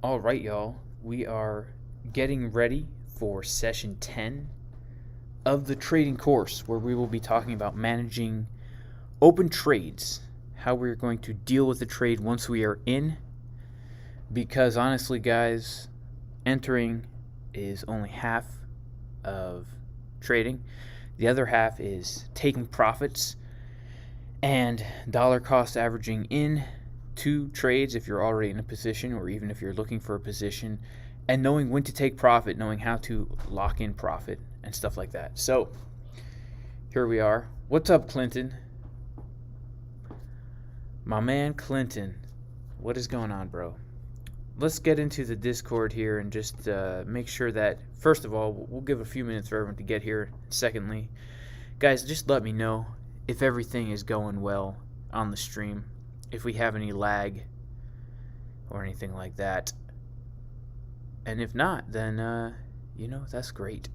All right, y'all. We are getting ready for session 10 of the trading course, where we will be talking about managing open trades, how we're going to deal with the trade once we are in. Because honestly, guys, entering is only half of trading, the other half is taking profits and dollar cost averaging in two trades if you're already in a position, or even if you're looking for a position, and knowing when to take profit, knowing how to lock in profit and stuff like that. So here we are. What's up, Clinton? My man Clinton, what is going on, bro? Let's get into the Discord here and just make sure that, first of all, we'll give a few minutes for everyone to get here. Secondly, guys, just let me know if everything is going well on the stream, if we have any lag or anything like that. And if not, then, that's great.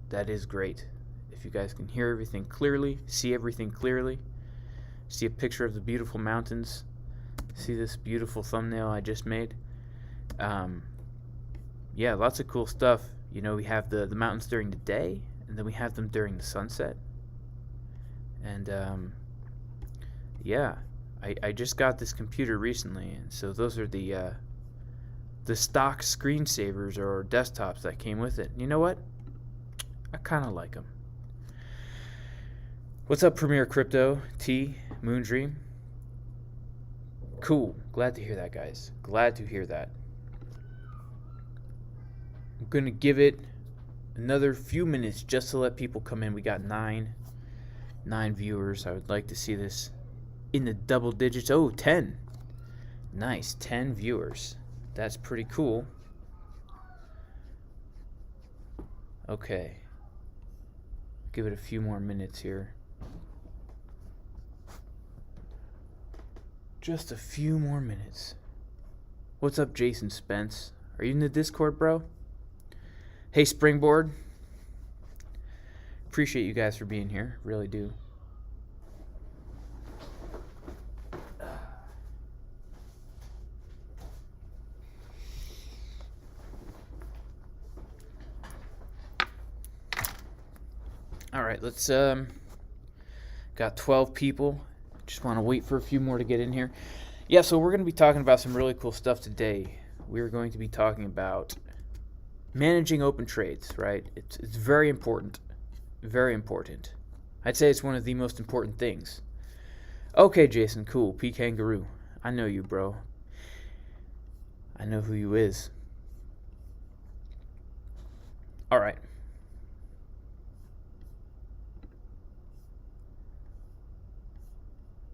That is great. If you guys can hear everything clearly, see everything clearly, see a picture of the beautiful mountains, see this beautiful thumbnail I just made. Yeah, lots of cool stuff. We have the mountains during the day, and then we have them during the sunset. And, yeah, I just got this computer recently, and so those are the stock screensavers or desktops that came with it. You know what? I kind of like them. What's up, Premier Crypto, T, Moondream? Cool. Glad to hear that, guys. Glad to hear that. I'm going to give it another few minutes just to let people come in. We got nine viewers. I would like to see this in the double digits. Oh, 10. Nice. 10 viewers. That's pretty cool. Okay. Give it a few more minutes here. Just a few more minutes. What's up, Jason Spence? Are you in the Discord, bro? Hey, Springboard. Appreciate you guys for being here. Really do. All right, let's got 12 people. Just want to wait for a few more to get in here. Yeah, so we're going to be talking about some really cool stuff today. We're going to be talking about managing open trades, right? It's very important. Very important. I'd say it's one of the most important things. Okay, Jason, cool. P Kangaroo. I know you, bro. I know who you is. All right.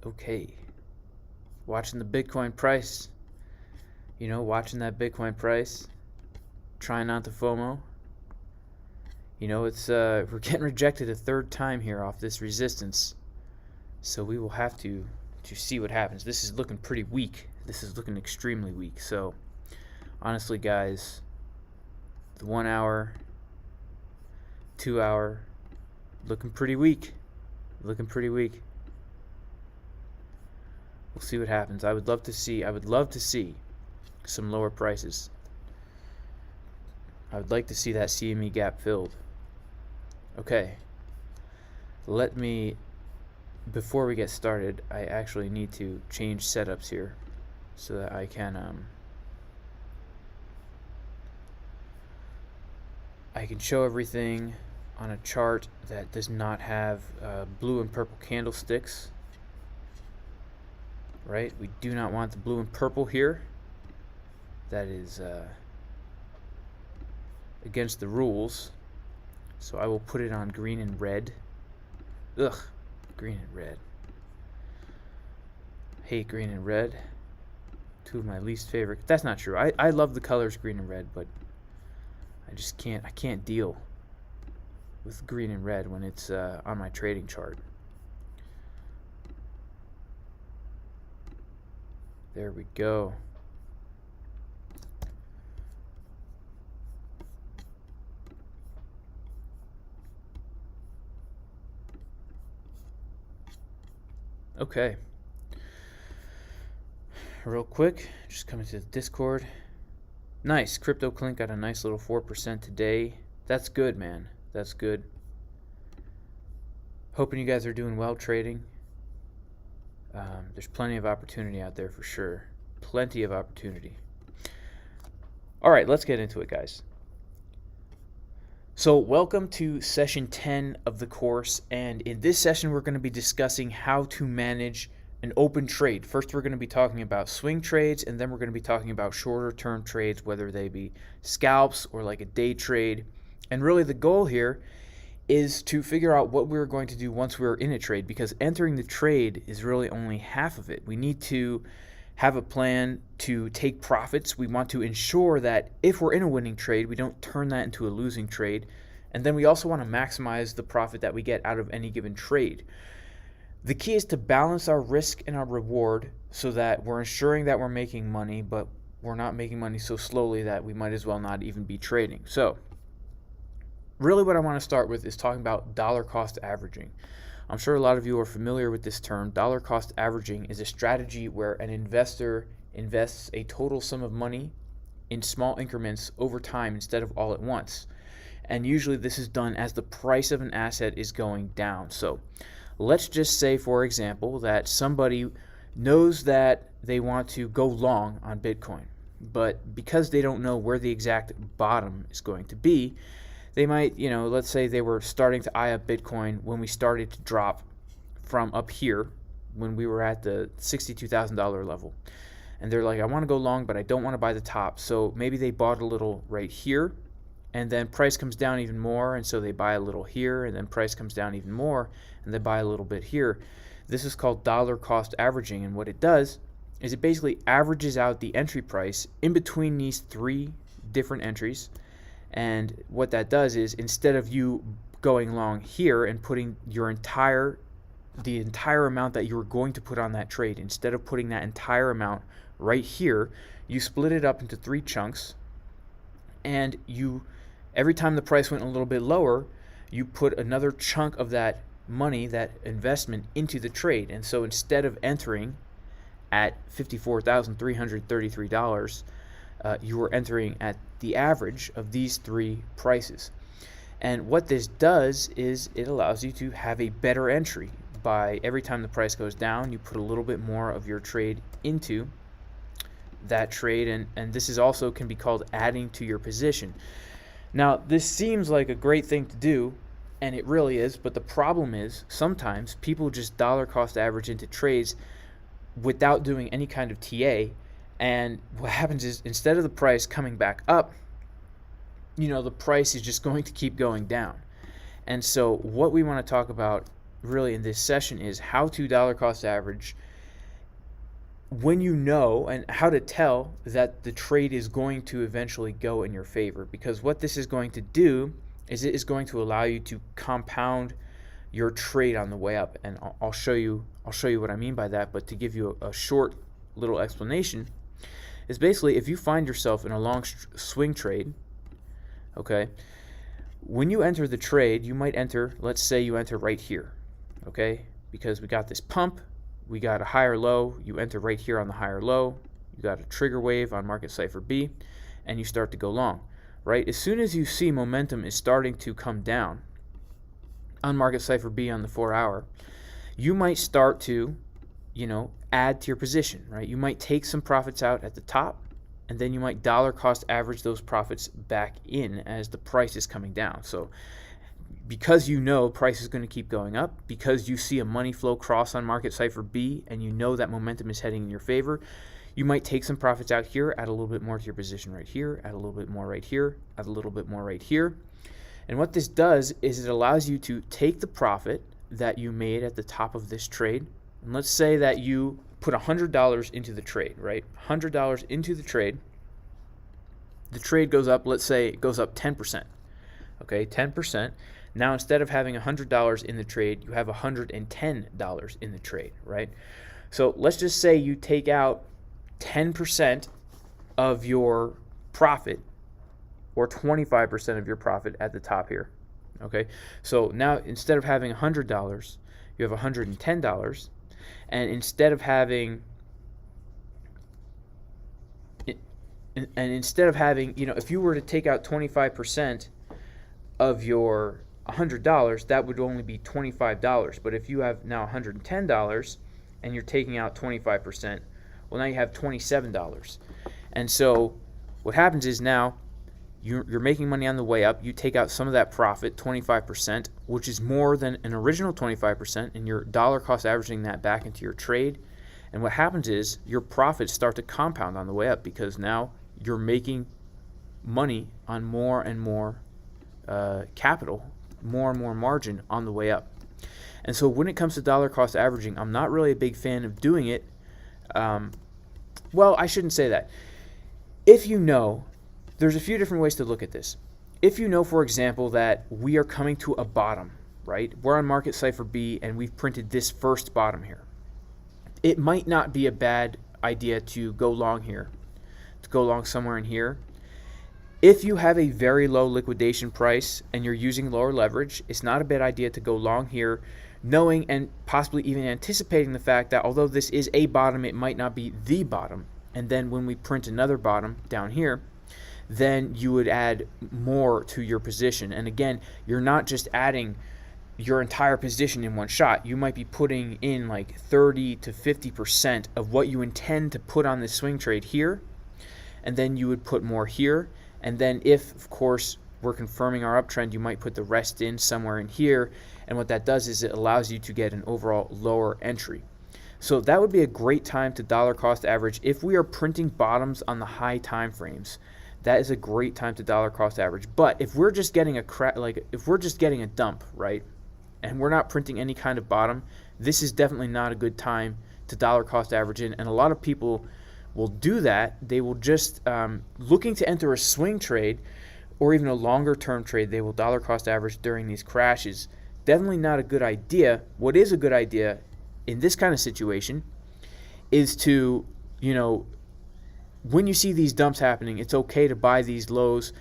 Okay. Watching the Bitcoin price. Watching that Bitcoin price. Trying not to FOMO. It's we're getting rejected a third time here off this resistance. So we will have to see what happens. This is looking pretty weak. This is looking extremely weak. So honestly, guys, the 1 hour, 2 hour, looking pretty weak. Looking pretty weak. We'll see what happens. I would love to see some lower prices. I would like to see that CME gap filled. Okay. Before we get started, I actually need to change setups here so that I can show everything on a chart that does not have blue and purple candlesticks. Right? We do not want the blue and purple here. That is against the rules. So I will put it on green and red. Ugh, green and red. Hate green and red. Two of my least favorite. That's not true. I love the colors green and red, but I can't deal with green and red when it's on my trading chart. There we go. Okay. Real quick, just coming to the Discord. Nice. Crypto Clink got a nice little 4% today. That's good, man. That's good. Hoping you guys are doing well trading. There's plenty of opportunity out there for sure. Plenty of opportunity. All right, let's get into it, guys. So welcome to session 10 of the course, and in this session we're going to be discussing how to manage an open trade. First we're going to be talking about swing trades, and then we're going to be talking about shorter term trades, whether they be scalps or like a day trade. And really the goal here is to figure out what we're going to do once we're in a trade, because entering the trade is really only half of it. We need to have a plan to take profits. We want to ensure that if we're in a winning trade, we don't turn that into a losing trade. And then we also want to maximize the profit that we get out of any given trade. The key is to balance our risk and our reward so that we're ensuring that we're making money, but we're not making money so slowly that we might as well not even be trading. So really what I want to start with is talking about dollar cost averaging. I'm sure a lot of you are familiar with this term. Dollar cost averaging is a strategy where an investor invests a total sum of money in small increments over time instead of all at once. And usually this is done as the price of an asset is going down. So let's just say, for example, that somebody knows that they want to go long on Bitcoin, but because they don't know where the exact bottom is going to be, they might, let's say they were starting to eye up Bitcoin when we started to drop from up here when we were at the $62,000 level. And they're like, I want to go long, but I don't want to buy the top. So maybe they bought a little right here, and then price comes down even more, and so they buy a little here, and then price comes down even more, and they buy a little bit here. This is called dollar cost averaging, and what it does is it basically averages out the entry price in between these three different entries. And what that does is, instead of you going long here and putting the entire amount that you were going to put on that trade, instead of putting that entire amount right here, you split it up into three chunks, and every time the price went a little bit lower, you put another chunk of that money, that investment, into the trade. And so instead of entering at $54,333, you were entering at the average of these three prices. And what this does is it allows you to have a better entry. By every time the price goes down, you put a little bit more of your trade into that trade, and this is also can be called adding to your position. Now, this seems like a great thing to do, and it really is, but the problem is sometimes people just dollar cost average into trades without doing any kind of TA. And what happens is, instead of the price coming back up, the price is just going to keep going down. And so what we want to talk about really in this session is how to dollar cost average when you know, and how to tell that the trade is going to eventually go in your favor. Because what this is going to do is it is going to allow you to compound your trade on the way up. And I'll show you what I mean by that. But to give you a short little explanation, is basically if you find yourself in a long swing trade, okay, when you enter the trade, you might enter, let's say you enter right here, okay, because we got this pump, we got a higher low, you enter right here on the higher low, you got a trigger wave on Market Cipher B, and you start to go long, right? As soon as you see momentum is starting to come down on Market Cipher B on the 4-hour, you might start to, add to your position, right? You might take some profits out at the top, and then you might dollar cost average those profits back in as the price is coming down. So because price is going to keep going up, because you see a money flow cross on Market Cipher B and you know that momentum is heading in your favor, you might take some profits out here, add a little bit more to your position right here, add a little bit more right here, add a little bit more right here. And what this does is it allows you to take the profit that you made at the top of this trade, and let's say that you put $100 into the trade, right? $100 into the trade. The trade goes up, let's say it goes up 10%. Okay, 10%. Now instead of having $100 in the trade, you have $110 in the trade, right? So let's just say you take out 10% of your profit, or 25% of your profit at the top here. Okay, so now instead of having $100, you have $110, and instead of having and instead of having, if you were to take out 25% of your $100, that would only be $25. But if you have now $110 and you're taking out 25%, well, now you have $27. And so what happens is now you're making money on the way up. You take out some of that profit, 25%, which is more than an original 25%, and you're dollar cost averaging that back into your trade. And what happens is your profits start to compound on the way up, because now you're making money on more and more capital, more and more margin on the way up. And so when it comes to dollar cost averaging, I'm not really a big fan of doing it. Well, I shouldn't say that. If you know, there's a few different ways to look at this. If you know, for example, that we are coming to a bottom, right? We're on Market Cipher B and we've printed this first bottom here. It might not be a bad idea to go long here, to go long somewhere in here. If you have a very low liquidation price and you're using lower leverage, it's not a bad idea to go long here, knowing and possibly even anticipating the fact that although this is a bottom, it might not be the bottom. And then when we print another bottom down here, then you would add more to your position. And again, you're not just adding your entire position in one shot. You might be putting in like 30 to 50% of what you intend to put on this swing trade here, and then you would put more here. And then if, of course, we're confirming our uptrend, you might put the rest in somewhere in here. And what that does is it allows you to get an overall lower entry. So that would be a great time to dollar cost average. If we are printing bottoms on the high time frames, that is a great time to dollar cost average. But if we're just getting if we're just getting a dump, right, and we're not printing any kind of bottom, this is definitely not a good time to dollar cost average in. And a lot of people will do that. They will just looking to enter a swing trade or even a longer term trade, they will dollar cost average during these crashes. Definitely not a good idea. What is a good idea in this kind of situation is to, when you see these dumps happening, it's okay to buy these lows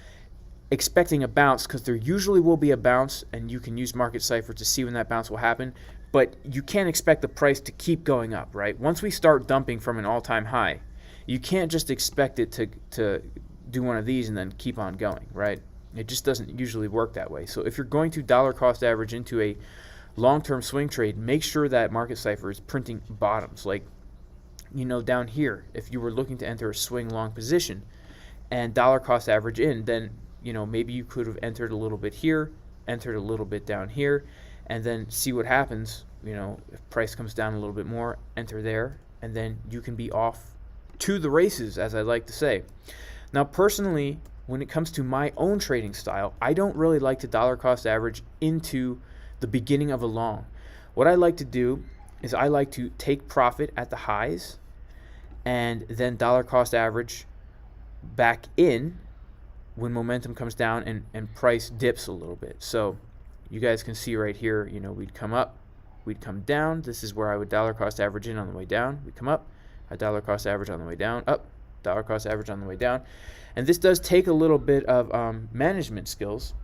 expecting a bounce, because there usually will be a bounce, and you can use Market Cipher to see when that bounce will happen. But you can't expect the price to keep going up, right? Once we start dumping from an all-time high, you can't just expect it to do one of these and then keep on going, right? It just doesn't usually work that way. So if you're going to dollar cost average into a long-term swing trade, make sure that Market Cipher is printing bottoms. Like, down here, if you were looking to enter a swing long position and dollar cost average in, then maybe you could have entered a little bit here, entered a little bit down here, and then see what happens. If price comes down a little bit more, enter there, and then you can be off to the races, as I like to say. Now, personally, when it comes to my own trading style, I don't really like to dollar cost average into the beginning of a long. What I like to do is I like to take profit at the highs and then dollar cost average back in when momentum comes down and price dips a little bit. So you guys can see right here, we'd come up, we'd come down. This is where I would dollar cost average in on the way down. We'd come up, I dollar cost average on the way down, up, dollar cost average on the way down. And this does take a little bit of management skills.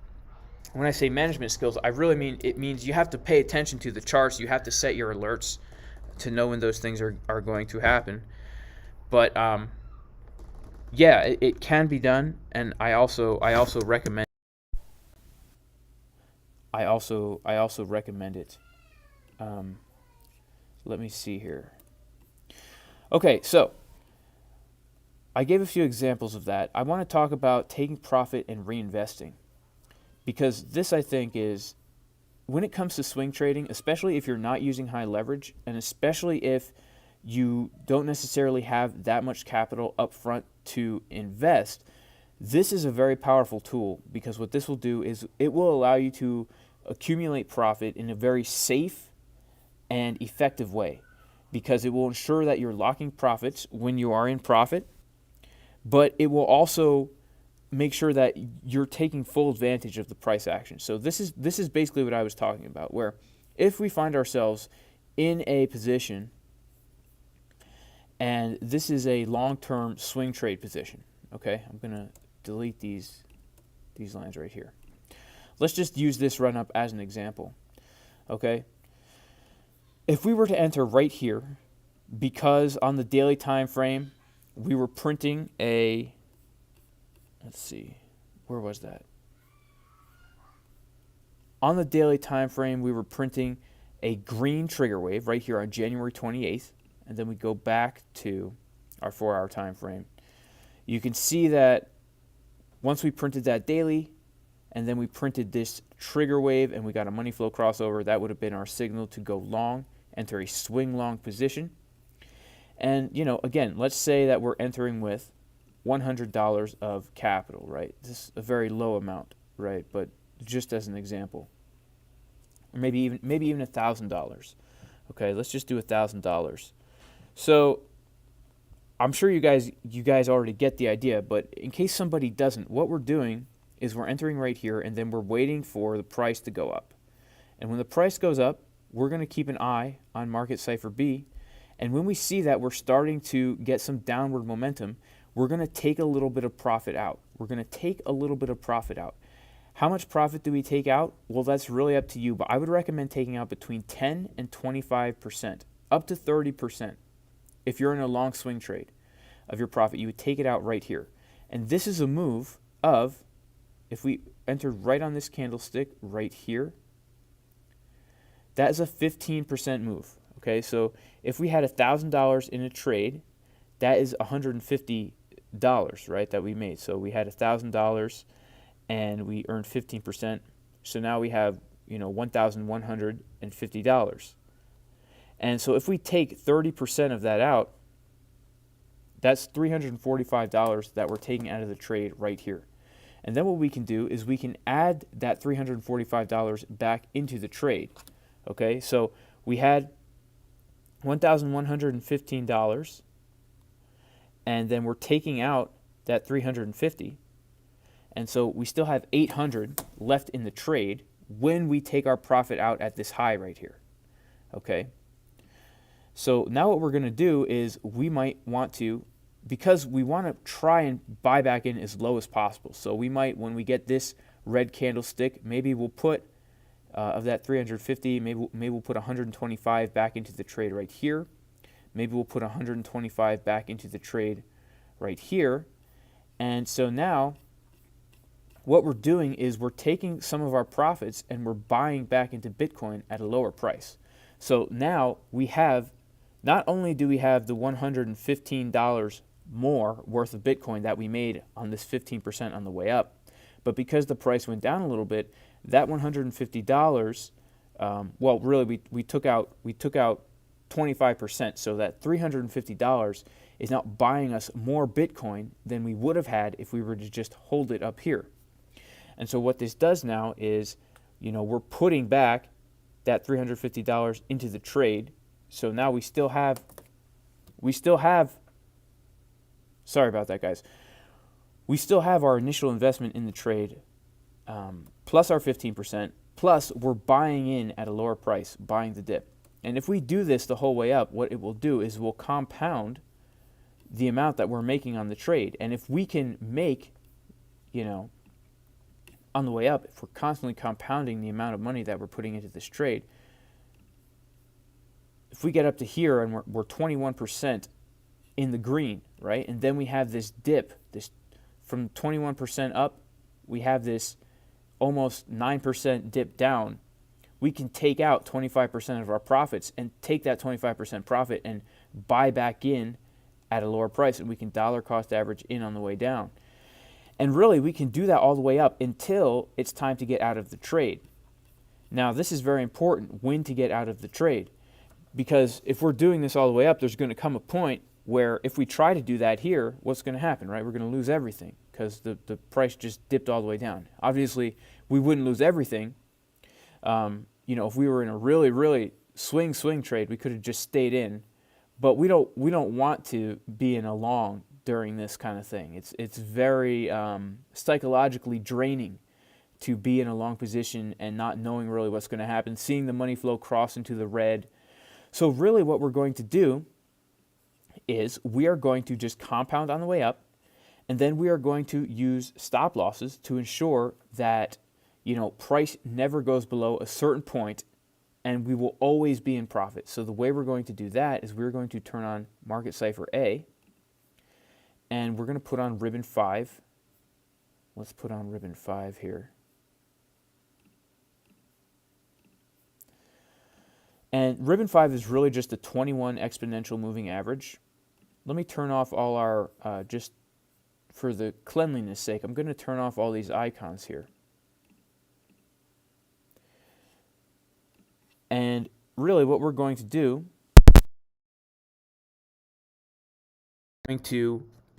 When I say management skills, I really mean it means you have to pay attention to the charts. You have to set your alerts to know when those things are going to happen. But yeah, it can be done, and I also recommend. I also recommend it. Let me see here. Okay, so I gave a few examples of that. I want to talk about taking profit and reinvesting, because this, I think, is when it comes to swing trading, especially if you're not using high leverage, and especially if you don't necessarily have that much capital up front to invest, this is a very powerful tool, because what this will do is it will allow you to accumulate profit in a very safe and effective way, because it will ensure that you're locking profits when you are in profit, but it will also make sure that you're taking full advantage of the price action. So this is basically what I was talking about, where if we find ourselves in a position, and this is a long-term swing trade position, okay? I'm going to delete these lines right here. Let's just use this run up as an example, okay? If we were to enter right here, because on the daily time frame we were printing a let's see, where was that? On the daily time frame, we were printing a green trigger wave right here on January 28th, and then we go back to our 4-hour time frame. You can see that once we printed that daily, and then we printed this trigger wave, and we got a money flow crossover, that would have been our signal to go long, enter a swing long position. And, again, let's say that we're entering with $100 of capital, right? This is a very low amount, right? But just as an example, or maybe even $1,000. Okay, let's just do $1,000. So I'm sure you guys already get the idea, but in case somebody doesn't, what we're doing is we're entering right here, and then we're waiting for the price to go up. And when the price goes up, we're going to keep an eye on Market Cipher B. And when we see that we're starting to get some downward momentum, we're going to take a little bit of profit out. How much profit do we take out? Well, that's really up to you, but I would recommend taking out between 10 and 25%, up to 30%. If you're in a long swing trade of your profit, you would take it out right here. And this is a move of, if we entered right on this candlestick right here, that is a 15% move. Okay, so if we had $1,000 in a trade, that is $150, right, that we made. So we had $1,000 and we earned 15%. So now we have, $1,150. And so if we take 30% of that out, that's $345 that we're taking out of the trade right here. And then what we can do is we can add that $345 back into the trade. Okay, so we had $1,115, and then we're taking out that $350, and so we still have $800 left in the trade when we take our profit out at this high right here. Okay, so now what we're going to do is we might want to, because we want to try and buy back in as low as possible. So we might, when we get this red candlestick, maybe we'll put of that 350, maybe we'll put 125 back into the trade right here. Maybe we'll put 125 back into the trade right here. And so now what we're doing is we're taking some of our profits and we're buying back into Bitcoin at a lower price. So now we have, not only do we have the $115 more worth of Bitcoin that we made on this 15% on the way up, but because the price went down a little bit, that $150, well, really we took out 25%, so that $350 is now buying us more Bitcoin than we would have had if we were to just hold it up here. And so what this does now is, we're putting back that $350 into the trade. So now we still have, sorry about that, guys. We still have our initial investment in the trade, plus our 15%, plus we're buying in at a lower price, buying the dip. And if we do this the whole way up, what it will do is we'll compound the amount that we're making on the trade. And if we can make, on the way up, if we're constantly compounding the amount of money that we're putting into this trade, if we get up to here and we're 21% in the green, right? And then we have this dip, this from 21% up, we have this almost 9% dip down. We can take out 25% of our profits and take that 25% profit and buy back in at a lower price, and we can dollar cost average in on the way down. And really, we can do that all the way up until it's time to get out of the trade. Now, this is very important, when to get out of the trade, because if we're doing this all the way up, there's going to come a point where if we try to do that here, what's going to happen, right? We're going to lose everything because the price just dipped all the way down. Obviously, we wouldn't lose everything. If we were in a really, really swing trade, we could have just stayed in. But we don't want to be in a long during this kind of thing. It's very psychologically draining to be in a long position and not knowing really what's going to happen, seeing the money flow cross into the red. So really what we're going to do is we are going to just compound on the way up, and then we are going to use stop losses to ensure that price never goes below a certain point, and we will always be in profit. So the way we're going to do that is we're going to turn on Market Cipher A, and we're going to put on ribbon 5, let's put on ribbon 5 here. And ribbon 5 is really just a 21 exponential moving average. Let me turn off all our, just for the cleanliness sake, I'm going to turn off all these icons here. And really what we're going to do,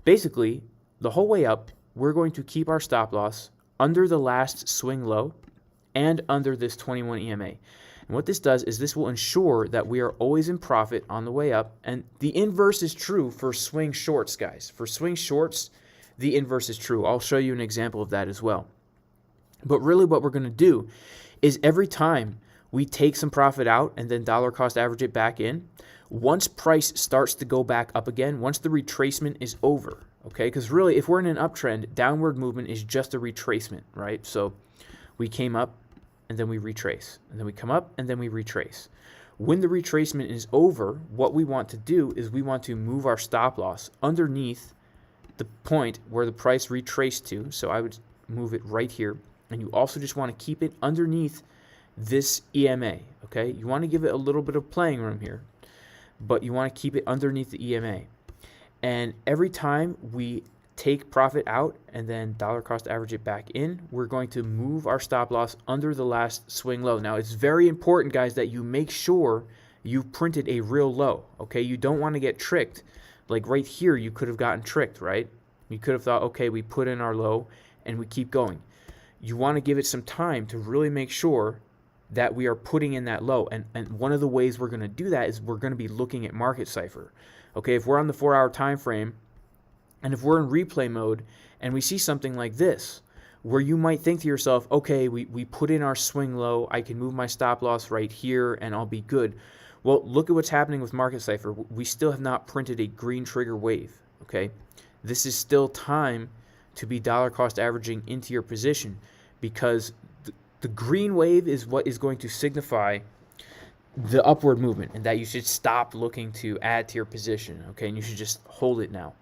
basically, the whole way up, we're going to keep our stop loss under the last swing low and under this 21 EMA. And what this does is this will ensure that we are always in profit on the way up. And the inverse is true for swing shorts, guys. For swing shorts, the inverse is true. I'll show you an example of that as well. But really what we're going to do is every time we take some profit out and then dollar cost average it back in, once price starts to go back up again, once the retracement is over, okay? Because really, if we're in an uptrend, downward movement is just a retracement, right? So we came up, and then we retrace, and then we come up, and then we retrace. When the retracement is over, what we want to do is we want to move our stop loss underneath the point where the price retraced to. So I would move it right here, and you also just want to keep it underneath this EMA, okay? You want to give it a little bit of playing room here, but you want to keep it underneath the EMA. And every time we take profit out and then dollar cost average it back in, we're going to move our stop loss under the last swing low. Now, it's very important, guys, that you make sure you've printed a real low, okay? You don't want to get tricked. Like right here, you could have gotten tricked, right? You could have thought, okay, we put in our low and we keep going. You want to give it some time to really make sure that we are putting in that low. And one of the ways we're going to do that is we're going to be looking at Market Cipher. Okay, if we're on the 4-hour time frame, and if we're in replay mode and we see something like this, where you might think to yourself, okay, we put in our swing low, I can move my stop loss right here and I'll be good. Well, look at what's happening with Market Cipher. We still have not printed a green trigger wave, okay? This is still time to be dollar cost averaging into your position, because the green wave is what is going to signify the upward movement, and that you should stop looking to add to your position, okay? And you should just hold it now.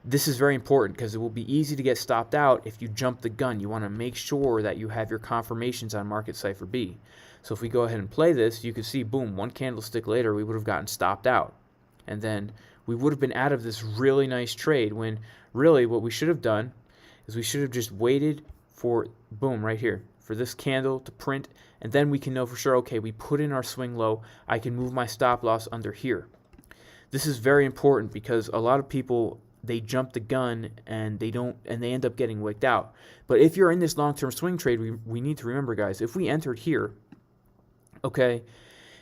This is very important because it will be easy to get stopped out if you jump the gun. You want to make sure that you have your confirmations on Market Cipher B. So if we go ahead and play this, you can see, boom, one candlestick later, we would have gotten stopped out. And then we would have been out of this really nice trade, when really what we should have done is we should have just waited for, boom, right here, for this candle to print, and then we can know for sure, okay, we put in our swing low, I can move my stop loss under here. This is very important because a lot of people, they jump the gun and they end up getting wicked out. But if you're in this long-term swing trade, we need to remember, guys, if we entered here, okay,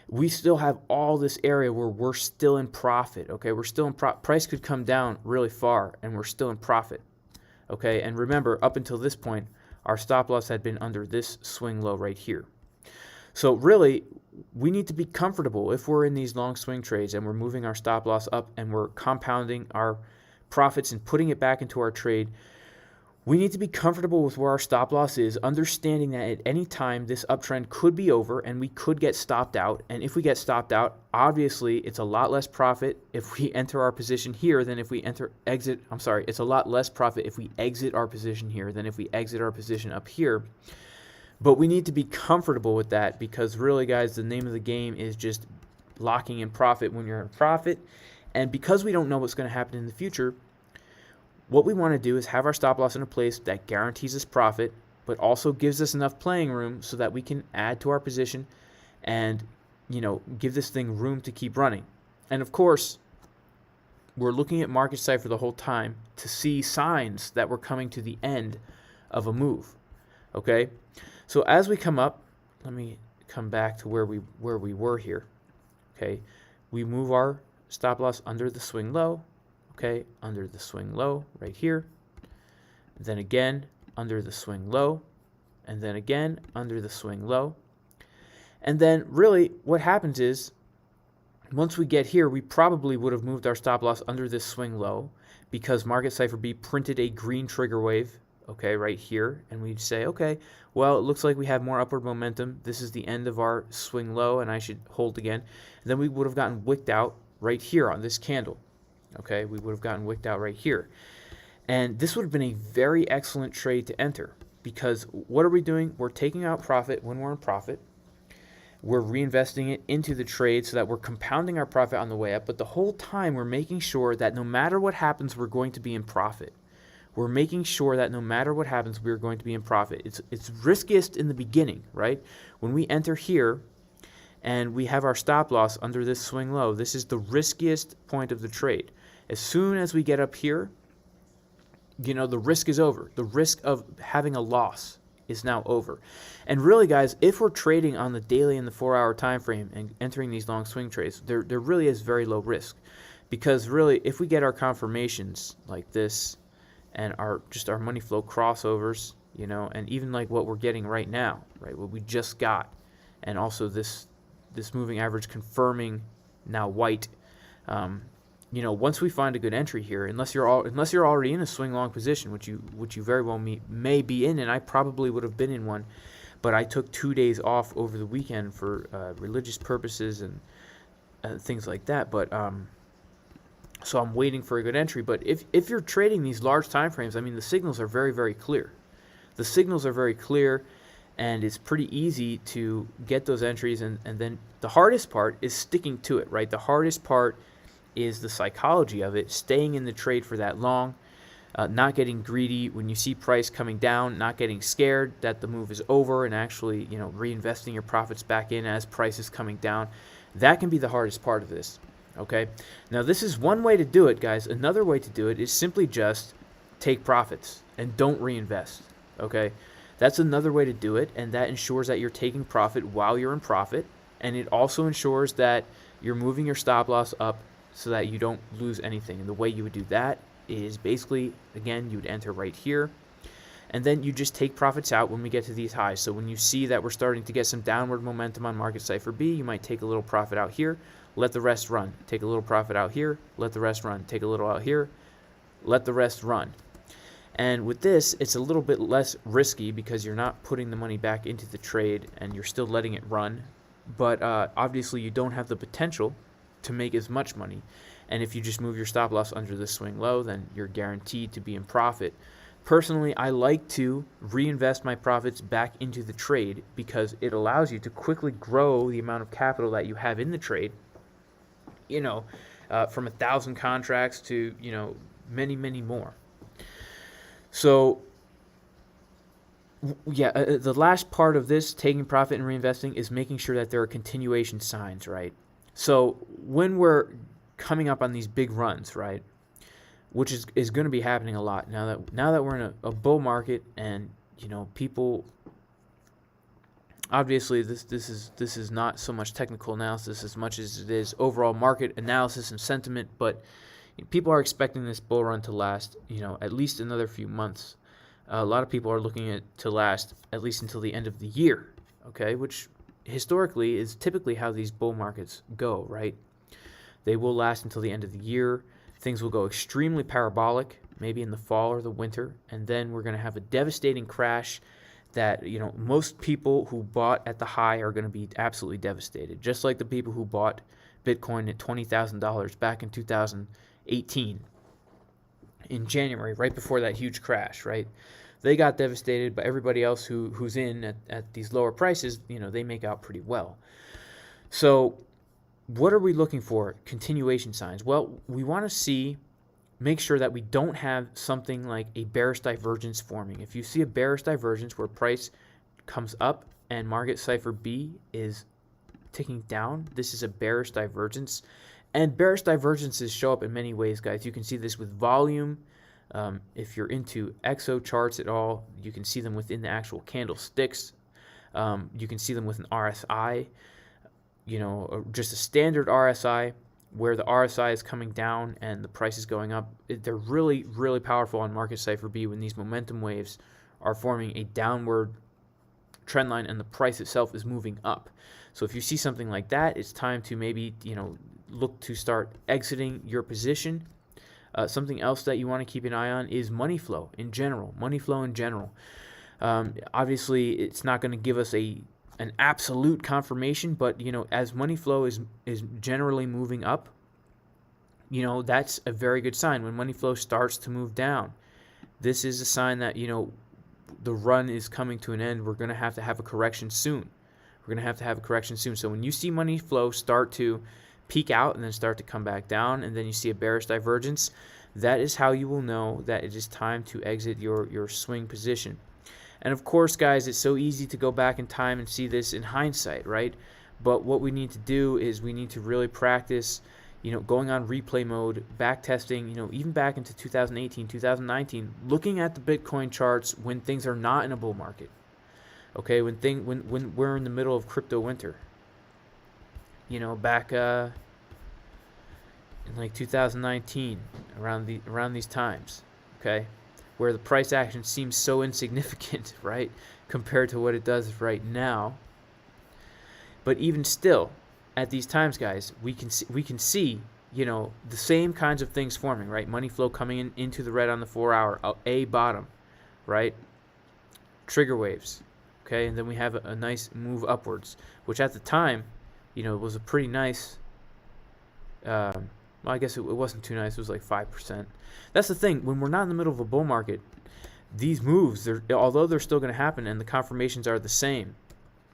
we still have all this area where we're still in profit, okay? We're still in profit. Price could come down really far and we're still in profit, okay? And remember, up until this point, our stop loss had been under this swing low right here. So really, we need to be comfortable if we're in these long swing trades and we're moving our stop loss up and we're compounding our profits and putting it back into our trade. We need to be comfortable with where our stop loss is, understanding that at any time this uptrend could be over and we could get stopped out. And if we get stopped out, obviously it's a lot less profit if we enter our position here than if we it's a lot less profit if we exit our position here than if we exit our position up here. But we need to be comfortable with that, because really, guys, the name of the game is just locking in profit when you're in profit. And because we don't know what's going to happen in the future, what we want to do is have our stop loss in a place that guarantees us profit, but also gives us enough playing room so that we can add to our position and, you know, give this thing room to keep running. And of course, we're looking at Market Cipher the whole time to see signs that we're coming to the end of a move. Okay? So as we come up, let me come back to where we were here. Okay? We move our stop loss under the swing low. Okay, under the swing low right here, then again under the swing low, and then again under the swing low. And then really what happens is, once we get here, we probably would have moved our stop loss under this swing low, because Market Cipher B printed a green trigger wave, okay, right here, and we'd say, okay, well, it looks like we have more upward momentum. This is the end of our swing low, and I should hold again. And then we would have gotten wicked out right here on this candle. Okay, we would have gotten wicked out right here. And this would have been a very excellent trade to enter, because what are we doing? We're taking out profit when we're in profit. We're reinvesting it into the trade so that we're compounding our profit on the way up. But the whole time we're making sure that no matter what happens, we're going to be in profit. We're making sure that no matter what happens, we're going to be in profit. It's riskiest in the beginning, right? When we enter here and we have our stop loss under this swing low, this is the riskiest point of the trade. As soon as we get up here, the risk is over. The risk of having a loss is now over. And really, guys, if we're trading on the daily and the 4-hour time frame and entering these long swing trades, there really is very low risk. Because really, if we get our confirmations like this and our money flow crossovers, and even like what we're getting right now, right, what we just got, and also this moving average confirming now white, once we find a good entry here, unless you're already in a swing long position, which you very well may be in, and I probably would have been in one, but I took 2 days off over the weekend for religious purposes and things like that. But so I'm waiting for a good entry. But if you're trading these large time frames, I mean, the signals are very, very clear. The signals are very clear, and it's pretty easy to get those entries. And then the hardest part is sticking to it, right? The hardest part is the psychology of it, staying in the trade for that long, not getting greedy when you see price coming down, not getting scared that the move is over, and actually, reinvesting your profits back in as price is coming down. That can be the hardest part of this, okay? Now, this is one way to do it, guys. Another way to do it is simply just take profits and don't reinvest, okay? That's another way to do it, and that ensures that you're taking profit while you're in profit, and it also ensures that you're moving your stop loss up so that you don't lose anything. And the way you would do that is basically, again, you would enter right here, and then you just take profits out when we get to these highs. So when you see that we're starting to get some downward momentum on Market Cipher B, you might take a little profit out here, let the rest run. Take a little profit out here, let the rest run. Take a little out here, let the rest run. And with this, it's a little bit less risky because you're not putting the money back into the trade and you're still letting it run. But obviously, you don't have the potential to make as much money. And if you just move your stop loss under the swing low, then you're guaranteed to be in profit. Personally, I like to reinvest my profits back into the trade because it allows you to quickly grow the amount of capital that you have in the trade, from 1,000 contracts to, many, many more. So, the last part of this, taking profit and reinvesting, is making sure that there are continuation signs, right? So when we're coming up on these big runs, right, which is going to be happening a lot now that we're in a bull market, and people, obviously this is not so much technical analysis as much as it is overall market analysis and sentiment, but people are expecting this bull run to last at least another few months. A lot of people are looking at to last at least until the end of the year, okay, which historically is typically how these bull markets go, right? They will last until the end of the year. Things will go extremely parabolic, maybe in the fall or the winter, and then we're going to have a devastating crash that, most people who bought at the high are going to be absolutely devastated, just like the people who bought Bitcoin at $20,000 back in 2018 in January, right before that huge crash, right? They got devastated, but everybody else who's in at these lower prices, they make out pretty well. So what are we looking for? Continuation signs. Well, we want to make sure that we don't have something like a bearish divergence forming. If you see a bearish divergence where price comes up and Market Cipher B is ticking down, this is a bearish divergence. And bearish divergences show up in many ways, guys. You can see this with volume. If you're into exo charts at all, you can see them within the actual candlesticks. You can see them with an RSI, just a standard RSI where the RSI is coming down and the price is going up. They're really, really powerful on Market Cipher B when these momentum waves are forming a downward trend line and the price itself is moving up. So if you see something like that, it's time to maybe, look to start exiting your position. Something else that you want to keep an eye on is money flow in general. Obviously, it's not going to give us an absolute confirmation, but as money flow is generally moving up, that's a very good sign. When money flow starts to move down, This is a sign that, the run is coming to an end. We're going to have a correction soon. We're going to have a correction soon. So when you see money flow start to peak out and then start to come back down, and then you see a bearish divergence, that is how you will know that it is time to exit your swing position. And of course, guys, it's so easy to go back in time and see this in hindsight, right? But what we need to do is we need to really practice, going on replay mode, back testing, even back into 2018, 2019, looking at the Bitcoin charts when things are not in a bull market. Okay, when we're in the middle of crypto winter. Back in like 2019, around these times, okay, where the price action seems so insignificant, right, compared to what it does right now. But even still, at these times, guys, we can see, the same kinds of things forming, right? Money flow coming into the red on the 4-hour, a bottom, right? Trigger waves, okay, and then we have a nice move upwards, which at the time, was a pretty nice. Well, I guess it wasn't too nice. It was like 5%. That's the thing. When we're not in the middle of a bull market, these moves, although they're still going to happen and the confirmations are the same,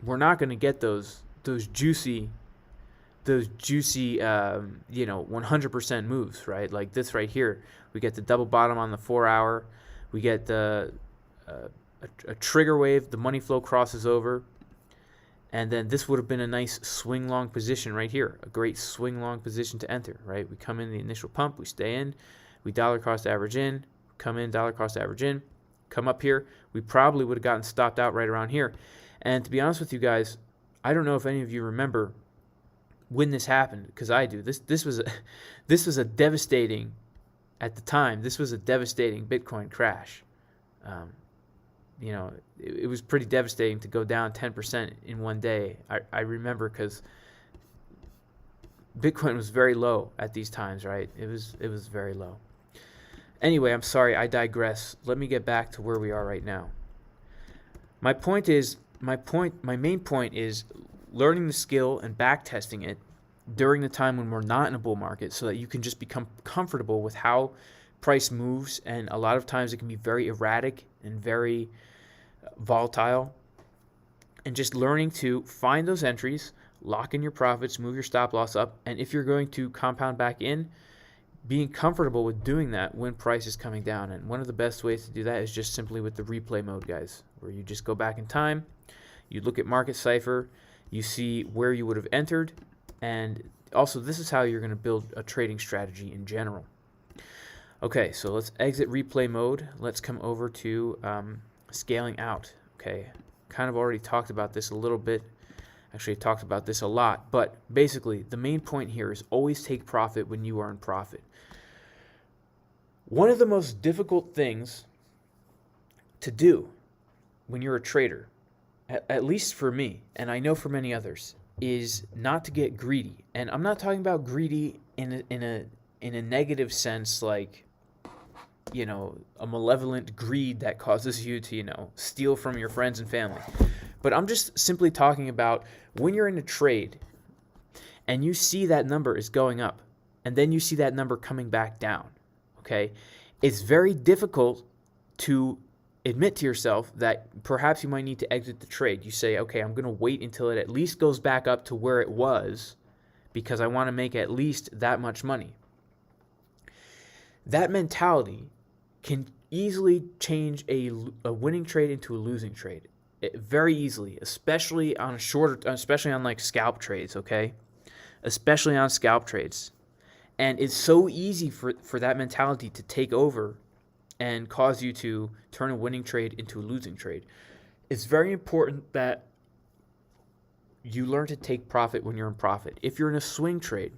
we're not going to get those juicy 100% moves, right? Like this right here. We get the double bottom on the 4-hour. We get a trigger wave. The money flow crosses over. And then this would have been a nice swing long position right here, a great swing long position to enter, right? We come in the initial pump, we stay in, we dollar cost average in, come in, dollar cost average in, come up here. We probably would have gotten stopped out right around here. And to be honest with you guys, I don't know if any of you remember when this happened, because I do. This was a devastating, at the time, this was a devastating Bitcoin crash. It was pretty devastating to go down 10% in one day. I remember, because Bitcoin was very low at these times, right? It was very low. Anyway, I'm sorry, I digress. Let me get back to where we are right now. My main point is learning the skill and back testing it during the time when we're not in a bull market, so that you can just become comfortable with how price moves. And a lot of times it can be very erratic and very volatile, and just learning to find those entries, lock in your profits, move your stop loss up, and if you're going to compound back in, being comfortable with doing that when price is coming down. And one of the best ways to do that is just simply with the replay mode, guys, where you just go back in time, you look at Market Cipher, you see where you would have entered, and also this is how you're going to build a trading strategy in general. Okay, so let's exit replay mode. Let's come over to scaling out. Okay, kind of already talked about this a little bit. Actually, talked about this a lot, but basically the main point here is always take profit when you are in profit. One of the most difficult things to do when you're a trader, at least for me, and I know for many others, is not to get greedy. And I'm not talking about greedy in a negative sense, like, a malevolent greed that causes you to, steal from your friends and family. But I'm just simply talking about when you're in a trade and you see that number is going up and then you see that number coming back down, okay? It's very difficult to admit to yourself that perhaps you might need to exit the trade. You say, okay, I'm going to wait until it at least goes back up to where it was because I want to make at least that much money. That mentality can easily change a winning trade into a losing trade. Very easily, especially on like scalp trades, okay? Especially on scalp trades. And it's so easy for that mentality to take over and cause you to turn a winning trade into a losing trade. It's very important that you learn to take profit when you're in profit. If you're in a swing trade,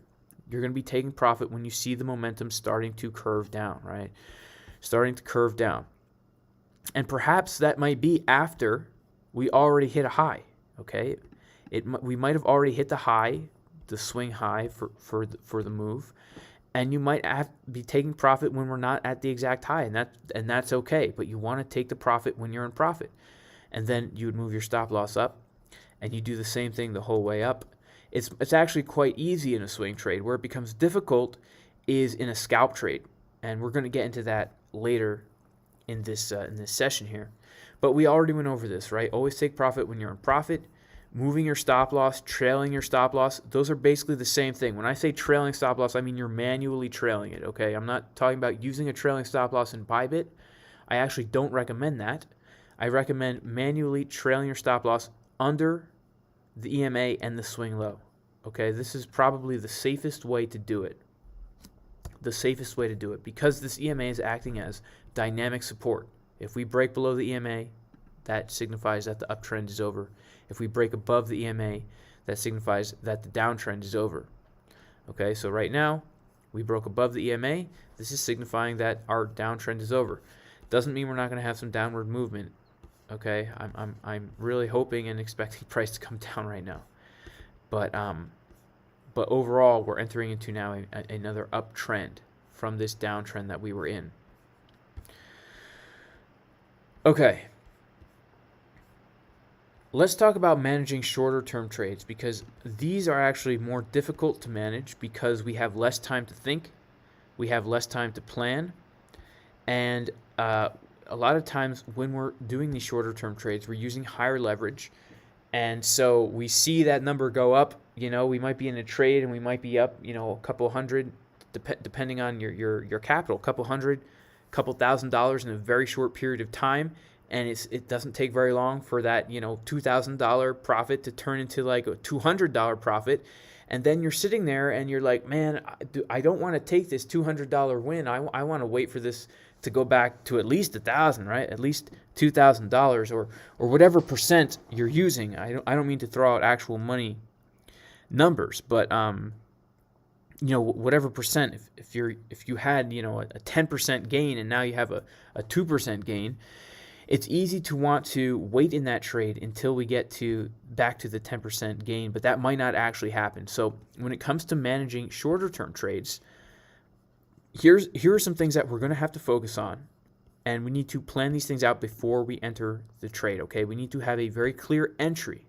you're going to be taking profit when you see the momentum starting to curve down, right? Starting to curve down. And perhaps that might be after we already hit a high, okay? We might have already hit the high, the swing high for the move, and you might be taking profit when we're not at the exact high, and that's okay. But you want to take the profit when you're in profit, and then you would move your stop loss up, and you do the same thing the whole way up. It's actually quite easy in a swing trade. Where it becomes difficult is in a scalp trade, and we're going to get into that later in this session here. But we already went over this, right? Always take profit when you're in profit. Moving your stop loss, trailing your stop loss, those are basically the same thing. When I say trailing stop loss, I mean you're manually trailing it, okay? I'm not talking about using a trailing stop loss in Bybit. I actually don't recommend that. I recommend manually trailing your stop loss under the EMA and the swing low, okay? This is probably the safest way to do it. The safest way to do it, because this EMA is acting as dynamic support. If we break below the EMA, that signifies that the uptrend is over. If we break above the EMA, that signifies that the downtrend is over. Okay, so right now, we broke above the EMA. This is signifying that our downtrend is over. Doesn't mean we're not going to have some downward movement. Okay, I'm really hoping and expecting price to come down right now. But overall, we're entering into now another uptrend from this downtrend that we were in. Okay. Let's talk about managing shorter term trades, because these are actually more difficult to manage because we have less time to think, we have less time to plan, and a lot of times when we're doing these shorter term trades, we're using higher leverage, and so we see that number go up. You know, we might be in a trade and we might be up, you know, a couple hundred, depending on your capital, a couple hundred, couple $1,000s in a very short period of time. And it doesn't take very long for that, you know, $2,000 profit to turn into like a $200 profit. And then you're sitting there and you're like, man, I don't want to take this $200 win. I want to wait for this to go back to at least $1,000, right? At least $2,000 or whatever percent you're using. I don't mean to throw out actual money numbers, but you know, whatever percent. If you had, you know, a 10% gain and now you have a 2% gain, it's easy to want to wait in that trade until we get back to the 10% gain, but that might not actually happen. So when it comes to managing shorter term trades, here are some things that we're going to have to focus on, and we need to plan these things out before we enter the trade, okay? We need to have a very clear entry,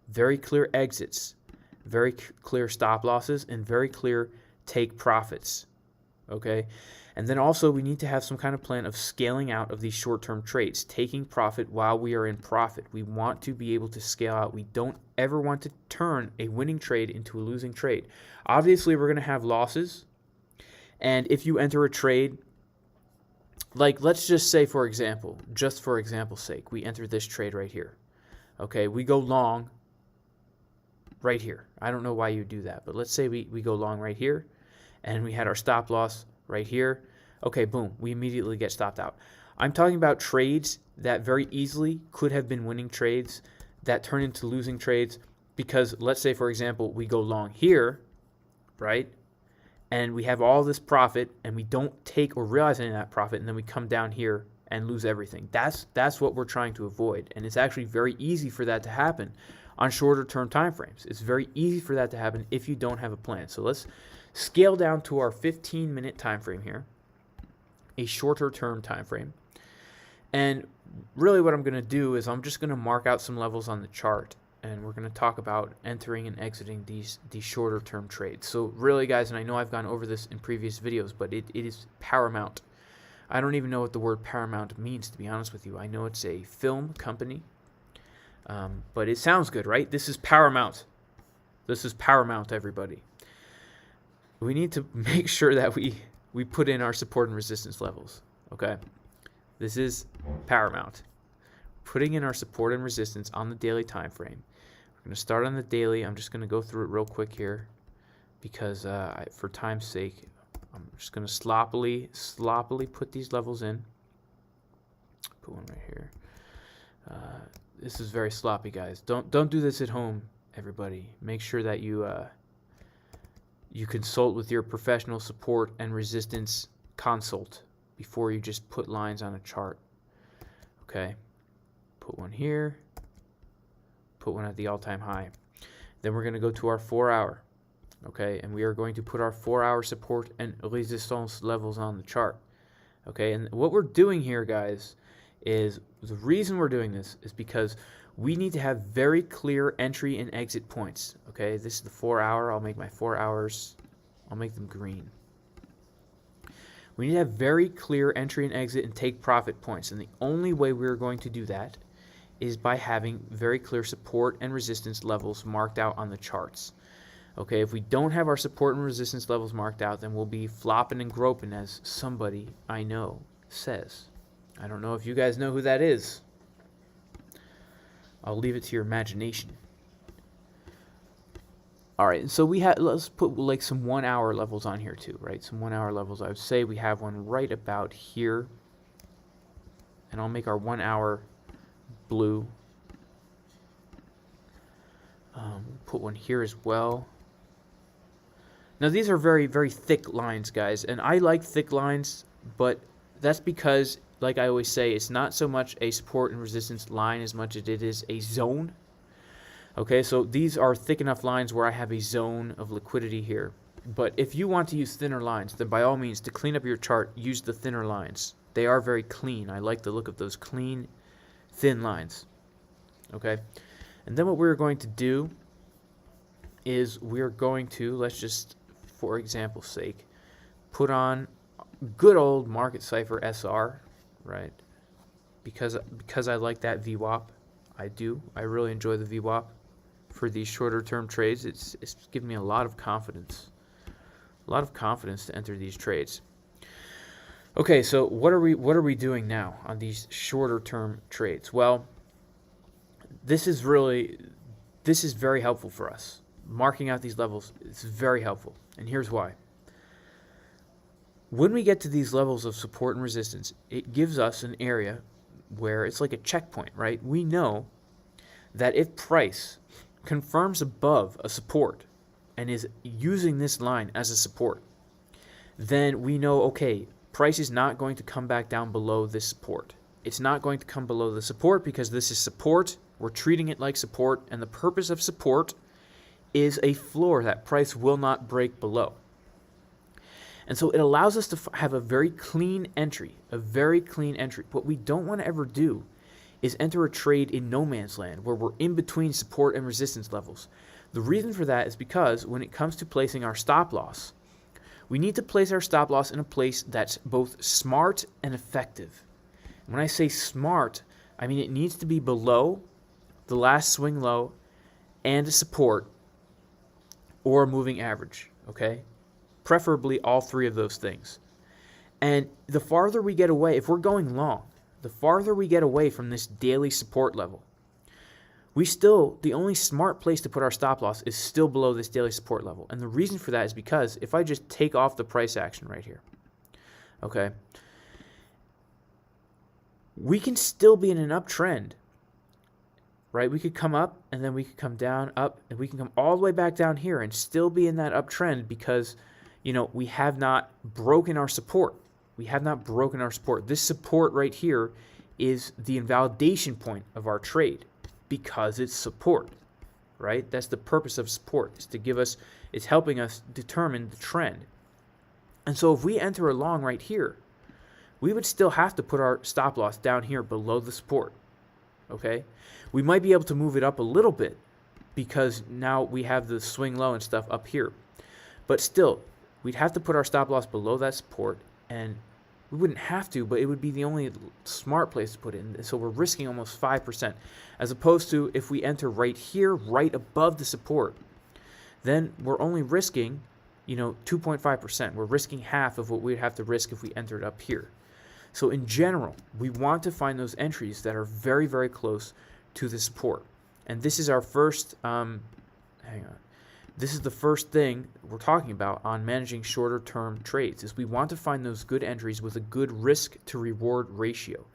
very clear exits, very clear stop losses, and very clear take profits, okay? And then also we need to have some kind of plan of scaling out of these short-term trades, taking profit while we are in profit. We want to be able to scale out. We don't ever want to turn a winning trade into a losing trade. Obviously, we're going to have losses. And if you enter a trade, like let's just say, for example, just for example's sake, we enter this trade right here. Okay, we go long right here. I don't know why you do that, but let's say we go long right here, and we had our stop loss right here. Okay, boom, we immediately get stopped out. I'm talking about trades that very easily could have been winning trades that turn into losing trades because let's say, for example, we go long here, right? And we have all this profit and we don't take or realize any of that profit, and then we come down here and lose everything. That's what we're trying to avoid. And it's actually very easy for that to happen on shorter term time frames. It's very easy for that to happen if you don't have a plan. So let's scale down to our 15-minute time frame here, a shorter term time frame. And really what I'm going to do is I'm just going to mark out some levels on the chart, and we're going to talk about entering and exiting these shorter term trades. So really, guys, and I know I've gone over this in previous videos, but it is paramount. I don't even know what the word paramount means, to be honest with you. I know it's a film company, but it sounds good, right? This is paramount. This is paramount, everybody. We need to make sure that we put in our support and resistance levels, okay? This is paramount. Putting in our support and resistance on the daily time frame. We're going to start on the daily. I'm just going to go through it real quick here because for time's sake, I'm just going to sloppily put these levels in. Put one right here. This is very sloppy, guys. Don't do this at home, everybody. Make sure that you consult with your professional support and resistance consult before you just put lines on a chart. Okay, put one here, put one at the all-time high. Then we're going to go to our 4-hour, okay, and we are going to put our 4-hour support and resistance levels on the chart. Okay, and what we're doing here, guys, is the reason we're doing this is because we need to have very clear entry and exit points. Okay, this is the 4-hour. I'll make my 4 hours, I'll make them green. We need to have very clear entry and exit and take profit points. And the only way we're going to do that is by having very clear support and resistance levels marked out on the charts. Okay, if we don't have our support and resistance levels marked out, then we'll be flopping and groping, as somebody I know says. I don't know if you guys know who that is. I'll leave it to your imagination. All right, so let's put like some 1 hour levels on here too, right? Some 1 hour levels. I would say we have one right about here. And I'll make our 1 hour blue. Put one here as well. Now these are very, very thick lines, guys, and I like thick lines, but that's because, like I always say, it's not so much a support and resistance line as much as it is a zone. Okay, so these are thick enough lines where I have a zone of liquidity here. But if you want to use thinner lines, then by all means, to clean up your chart, use the thinner lines. They are very clean. I like the look of those clean, thin lines. Okay, and then what we're going to do is we're going to, let's just, for example's sake, put on good old Market Cipher SR, right? Because I like that VWAP. I really enjoy the VWAP for these shorter term trades. It's given me a lot of confidence. A lot of confidence to enter these trades. Okay, so what are we doing now on these shorter term trades? Well, this is very helpful for us. Marking out these levels is very helpful, and here's why. When we get to these levels of support and resistance, it gives us an area where it's like a checkpoint, right? We know that if price confirms above a support and is using this line as a support, then we know, okay, price is not going to come back down below this support. It's not going to come below the support because this is support. We're treating it like support, and the purpose of support is a floor that price will not break below. And so it allows us to have a very clean entry, What we don't want to ever do is enter a trade in no man's land where we're in between support and resistance levels. The reason for that is because when it comes to placing our stop loss, we need to place our stop loss in a place that's both smart and effective. And when I say smart, I mean it needs to be below the last swing low and a support or a moving average, okay? Preferably all three of those things. And the farther we get away, if we're going long, the farther we get away from this daily support level, the only smart place to put our stop loss is still below this daily support level. And the reason for that is because if I just take off the price action right here, okay, we can still be in an uptrend, right? We could come up and then we could come down, up, and we can come all the way back down here and still be in that uptrend because, we have not broken our support. This support right here is the invalidation point of our trade because it's support, right? That's the purpose of support, is to give us, it's helping us determine the trend. And so if we enter a long right here, we would still have to put our stop loss down here below the support, okay? We might be able to move it up a little bit because now we have the swing low and stuff up here. But still, we'd have to put our stop loss below that support, and we wouldn't have to, but it would be the only smart place to put it in. So we're risking almost 5%, as opposed to if we enter right here, right above the support, then we're only risking, 2.5%. We're risking half of what we'd have to risk if we entered up here. So in general, we want to find those entries that are very, very close to the support. And this is our first, This is the first thing we're talking about on managing shorter term trades, is we want to find those good entries with a good risk to reward ratio.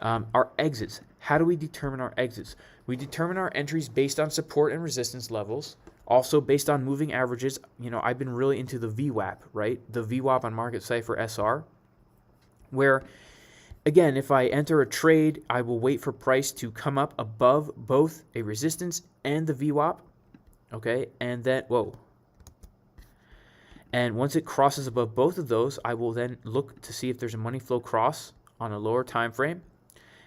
Our exits. How do we determine our exits? We determine our entries based on support and resistance levels, also based on moving averages. I've been really into the VWAP, right? The VWAP on Market Cipher SR, where, again, if I enter a trade, I will wait for price to come up above both a resistance and the VWAP. Okay, and then, and once it crosses above both of those, I will then look to see if there's a money flow cross on a lower time frame.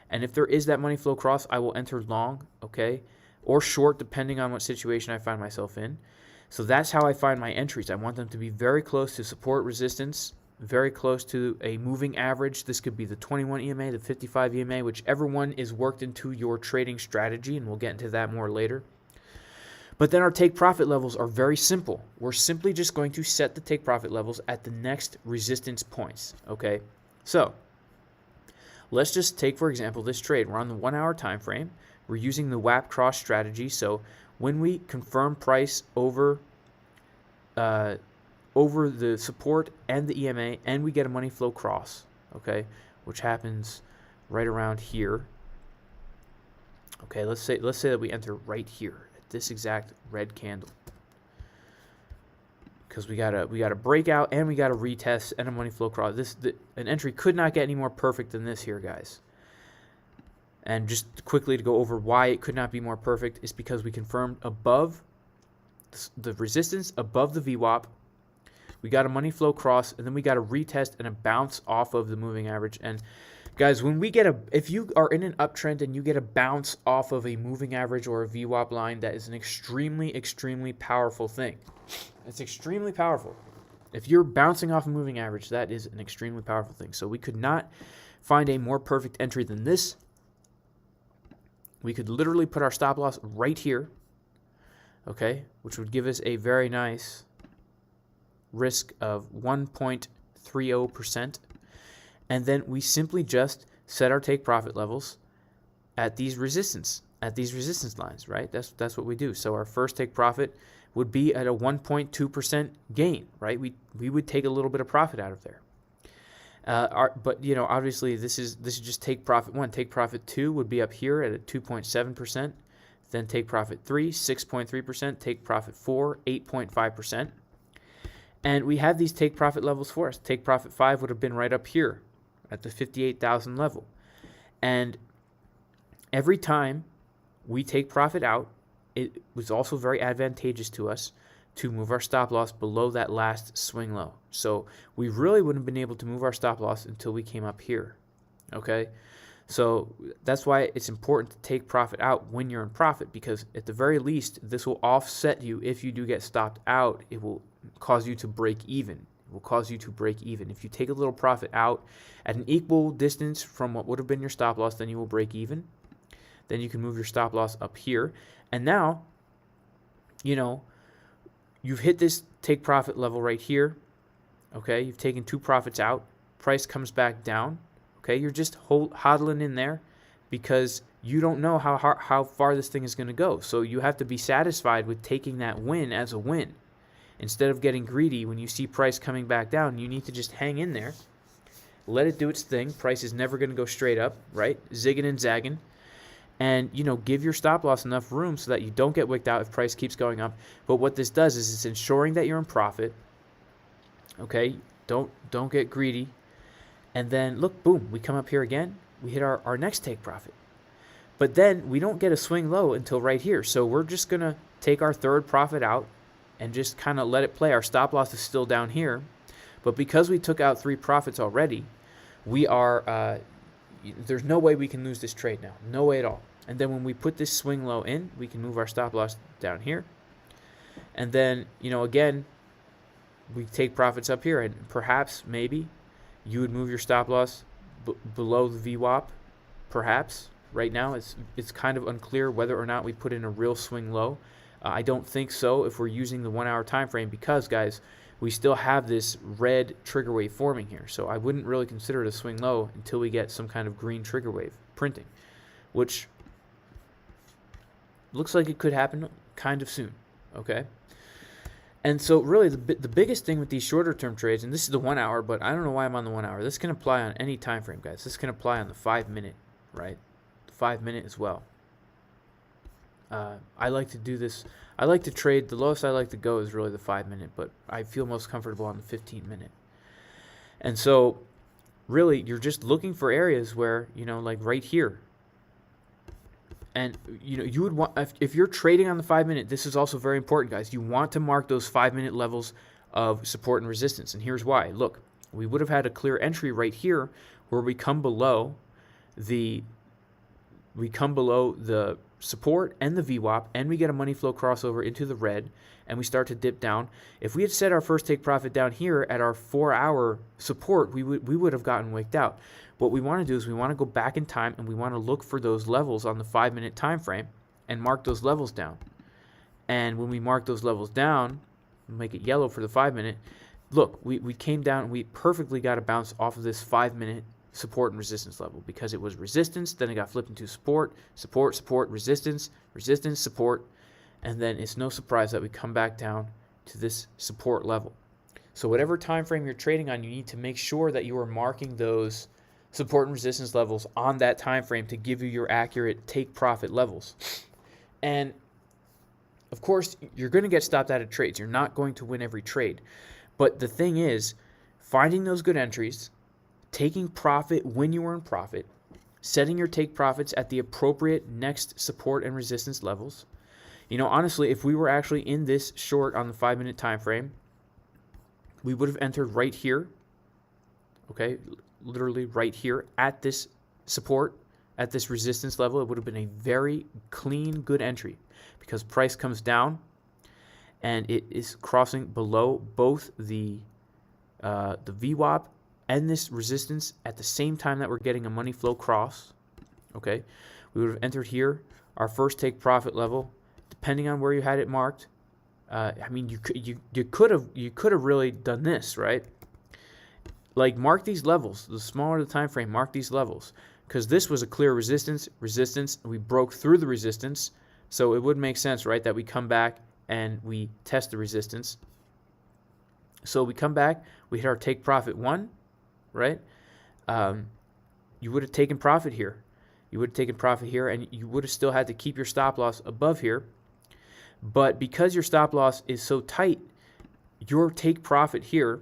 And if there is that money flow cross, I will enter long, okay, or short, depending on what situation I find myself in. So that's how I find my entries. I want them to be very close to support, resistance, very close to a moving average. This could be the 21 EMA, the 55 EMA, whichever one is worked into your trading strategy, and we'll get into that more later. But then our take profit levels are very simple. We're simply just going to set the take profit levels at the next resistance points, okay? So let's just take, for example, this trade. We're on the 1 hour time frame. We're using the WAP cross strategy. So when we confirm price over the support and the EMA, and we get a money flow cross, okay, which happens right around here. Okay, let's say that we enter right here at this exact red candle, because we got a breakout and we got a retest and a money flow cross. An entry could not get any more perfect than this here, guys. And just quickly to go over why it could not be more perfect is because we confirmed above the resistance, above the VWAP. We got a money flow cross, and then we got a retest and a bounce off of the moving average. And guys, when we get if you are in an uptrend and you get a bounce off of a moving average or a VWAP line, that is an extremely, extremely powerful thing. It's extremely powerful. If you're bouncing off a moving average, that is an extremely powerful thing. So we could not find a more perfect entry than this. We could literally put our stop loss right here, okay, which would give us a very nice risk of 1.30%. And then we simply just set our take profit levels at these resistance lines, right? That's what we do. So our first take profit would be at a 1.2% gain, right? We would take a little bit of profit out of there. But you know, obviously this is just take profit 1. Take profit 2 would be up here at a 2.7%. Then take profit 3, 6.3%. Take profit 4, 8.5%. And we have these take profit levels for us. Take profit 5 would have been right up here at the 58,000 level. And every time we take profit out, it was also very advantageous to us to move our stop loss below that last swing low. So we really wouldn't have been able to move our stop loss until we came up here, okay? So that's why it's important to take profit out when you're in profit, because at the very least, this will offset you. If you do get stopped out, it will cause you to break even. It will cause you to break even. If you take a little profit out at an equal distance from what would have been your stop loss, then you will break even. Then you can move your stop loss up here. And now, you know, you've hit this take profit level right here, okay? You've taken 2 profits out. Price comes back down, okay? You're just hodling in there because you don't know how far this thing is going to go. So you have to be satisfied with taking that win as a win. Instead of getting greedy when you see price coming back down, you need to just hang in there. Let it do its thing. Price is never going to go straight up, right? Zigging and zagging. And, you know, give your stop loss enough room so that you don't get wicked out if price keeps going up. But what this does is it's ensuring that you're in profit. Okay? Don't get greedy. And then, look, boom, we come up here again. We hit our next take profit. But then we don't get a swing low until right here. So we're just going to take our third profit out and just kind of let it play. Our stop loss is still down here. But because we took out 3 profits already, we are, there's no way we can lose this trade now. No way at all. And then when we put this swing low in, we can move our stop loss down here. And then, you know, again, we take profits up here. And perhaps, maybe, you would move your stop loss below the VWAP. Perhaps. Right now, it's kind of unclear whether or not we put in a real swing low. I don't think so if we're using the 1 hour time frame because, guys, we still have this red trigger wave forming here. So I wouldn't really consider it a swing low until we get some kind of green trigger wave printing, which looks like it could happen kind of soon, okay? And so really the biggest thing with these shorter term trades, and this is the 1 hour, but I don't know why I'm on the 1 hour. This can apply on any time frame, guys. This can apply on the 5 minute, right? The 5 minute as well. I like to do this. I like to trade. The lowest I like to go is really the 5 minute, but I feel most comfortable on the 15 minute. And so really you're just looking for areas where, you know, like right here. And, you know, you would want, if you're trading on the 5 minute, this is also very important, guys. You want to mark those 5 minute levels of support and resistance. And here's why. Look, we would have had a clear entry right here where we come below the support and the VWAP, and we get a money flow crossover into the red, and we start to dip down. If we had set our first take profit down here at our 4-hour support, we would have gotten wicked out. What we want to do is we want to go back in time, and we want to look for those levels on the 5-minute time frame and mark those levels down. And when we mark those levels down, make it yellow for the 5-minute, look, we came down and we perfectly got a bounce off of this 5-minute support and resistance level, because it was resistance, then it got flipped into support, support, support, resistance, resistance, support, and then it's no surprise that we come back down to this support level. So whatever time frame you're trading on, you need to make sure that you are marking those support and resistance levels on that time frame to give you your accurate take profit levels. And of course, you're going to get stopped out of trades. You're not going to win every trade. But the thing is, finding those good entries, taking profit when you are in profit, setting your take profits at the appropriate next support and resistance levels. You know, honestly, if we were actually in this short on the 5-minute time frame, we would have entered right here, okay, literally right here at this support, at this resistance level. It would have been a very clean, good entry, because price comes down and it is crossing below both the VWAP and this resistance at the same time that we're getting a money flow cross. Okay, we would have entered here, our first take profit level, depending on where you had it marked. I mean, you could have really done this, right? Like, mark these levels. The smaller the time frame, mark these levels, because this was a clear resistance. We broke through the resistance, so it would make sense, right, that we come back and we test the resistance. So we come back, we hit our take profit 1, right? You would have taken profit here. You would have taken profit here, and you would have still had to keep your stop loss above here. But because your stop loss is so tight, your take profit here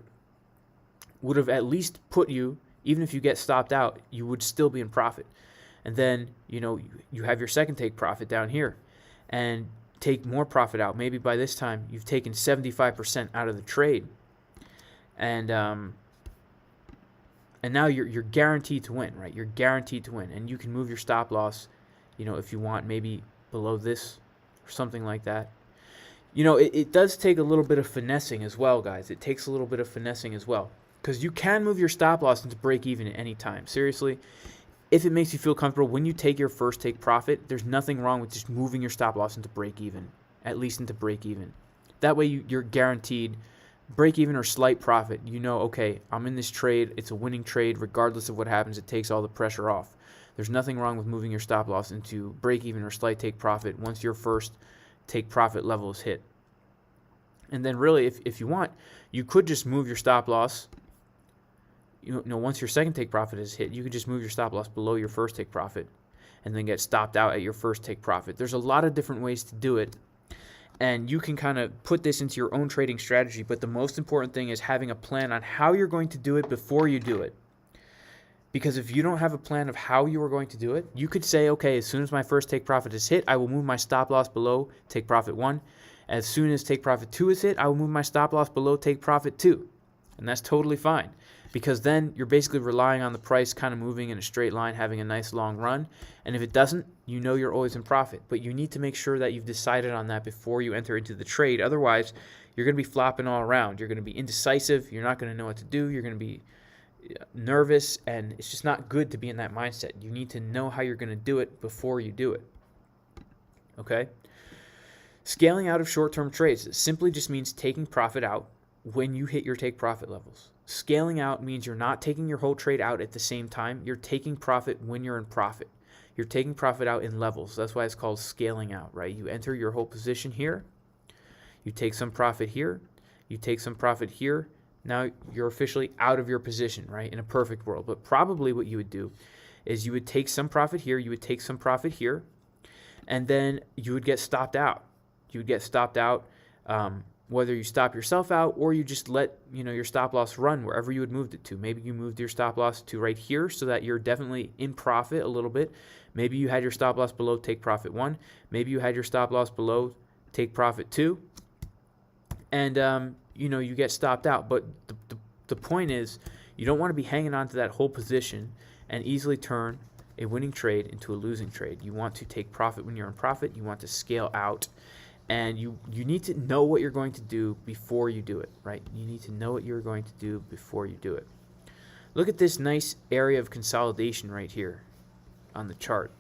would have at least put you, even if you get stopped out, you would still be in profit. And then, you know, you have your second take profit down here and take more profit out. Maybe by this time you've taken 75% out of the trade. And now you're guaranteed to win, right? You're guaranteed to win. And you can move your stop loss, you know, if you want, maybe below this or something like that. You know, it does take a little bit of finessing as well, guys. It takes a little bit of finessing as well, because you can move your stop loss into break even at any time. Seriously, if it makes you feel comfortable when you take your first take profit, there's nothing wrong with just moving your stop loss into break even, at least into break even. That way you're guaranteed break even or slight profit. You know, okay, I'm in this trade. It's a winning trade. Regardless of what happens, it takes all the pressure off. There's nothing wrong with moving your stop loss into break even or slight take profit once your first take profit level is hit. And then really, if you want, you could just move your stop loss. You know, once your second take profit is hit, you could just move your stop loss below your first take profit and then get stopped out at your first take profit. There's a lot of different ways to do it, and you can kind of put this into your own trading strategy, but the most important thing is having a plan on how you're going to do it before you do it. Because if you don't have a plan of how you are going to do it, you could say, okay, as soon as my first take profit is hit, I will move my stop loss below take profit 1. As soon as take profit 2 is hit, I will move my stop loss below take profit 2. And that's totally fine, because then you're basically relying on the price kind of moving in a straight line, having a nice long run. And if it doesn't, you know you're always in profit. But you need to make sure that you've decided on that before you enter into the trade. Otherwise, you're going to be flopping all around. You're going to be indecisive. You're not going to know what to do. You're going to be nervous, and it's just not good to be in that mindset. You need to know how you're going to do it before you do it. Okay? Scaling out of short-term trades simply just means taking profit out when you hit your take profit levels. Scaling out means you're not taking your whole trade out at the same time. You're taking profit when you're in profit. You're taking profit out in levels. That's why it's called scaling out, right? You enter your whole position here. You take some profit here. You take some profit here. Now you're officially out of your position, right? In a perfect world. But probably what you would do is you would take some profit here. You would take some profit here. And then you would get stopped out. You would get stopped out, whether you stop yourself out or you just let your stop loss run wherever you had moved it to. Maybe you moved your stop loss to right here so that you're definitely in profit a little bit. Maybe you had your stop loss below take profit 1. Maybe you had your stop loss below take profit 2. And, you get stopped out. But the point is, you don't want to be hanging on to that whole position and easily turn a winning trade into a losing trade. You want to take profit when you're in profit. You want to scale out. And you need to know what you're going to do before you do it, right? You need to know what you're going to do before you do it. Look at this nice area of consolidation right here on the chart,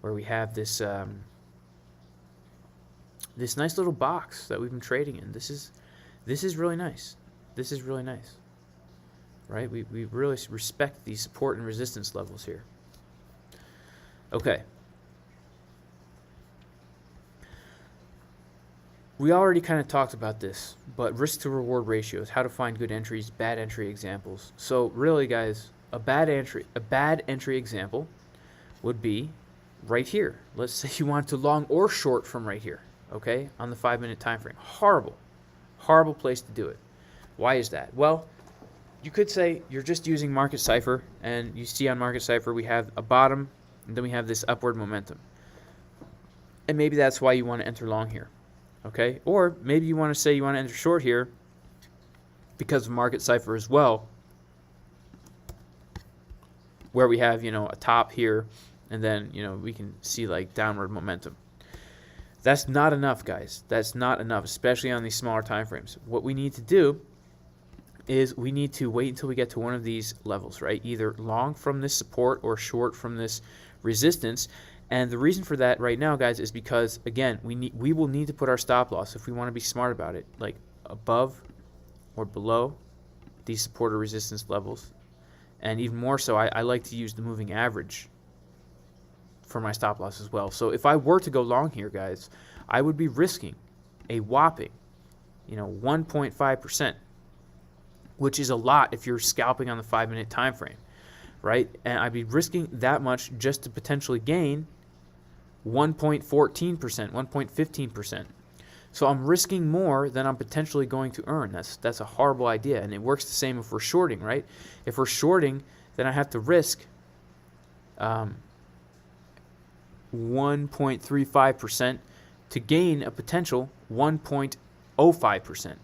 where we have this this nice little box that we've been trading in. This is really nice. This is really nice, right? We really respect these support and resistance levels here. Okay. We already kind of talked about this, but risk to reward ratios, how to find good entries, bad entry examples. So really, guys, a bad entry example would be right here. Let's say you want to long or short from right here, okay, on the 5-minute time frame. Horrible place to do it. Why is that? Well, you could say you're just using Market Cipher, and you see on Market Cipher we have a bottom, and then we have this upward momentum. And maybe that's why you want to enter long here. Okay, or maybe you want to say you want to enter short here because of Market Cipher as well, where we have, a top here, and then, we can see like downward momentum. That's not enough, guys. That's not enough, especially on these smaller time frames. What we need to do is we need to wait until we get to one of these levels, right? Either long from this support or short from this resistance. And the reason for that right now, guys, is because, again, we will need to put our stop loss if we want to be smart about it, like above or below these support or resistance levels. And even more so, I like to use the moving average for my stop loss as well. So if I were to go long here, guys, I would be risking a whopping, 1.5%, which is a lot if you're scalping on the 5-minute time frame, right? And I'd be risking that much just to potentially gain 1.14%, 1.15%. So I'm risking more than I'm potentially going to earn. That's a horrible idea, and it works the same if we're shorting, right? If we're shorting, then I have to risk 1.35% to gain a potential 1.05%.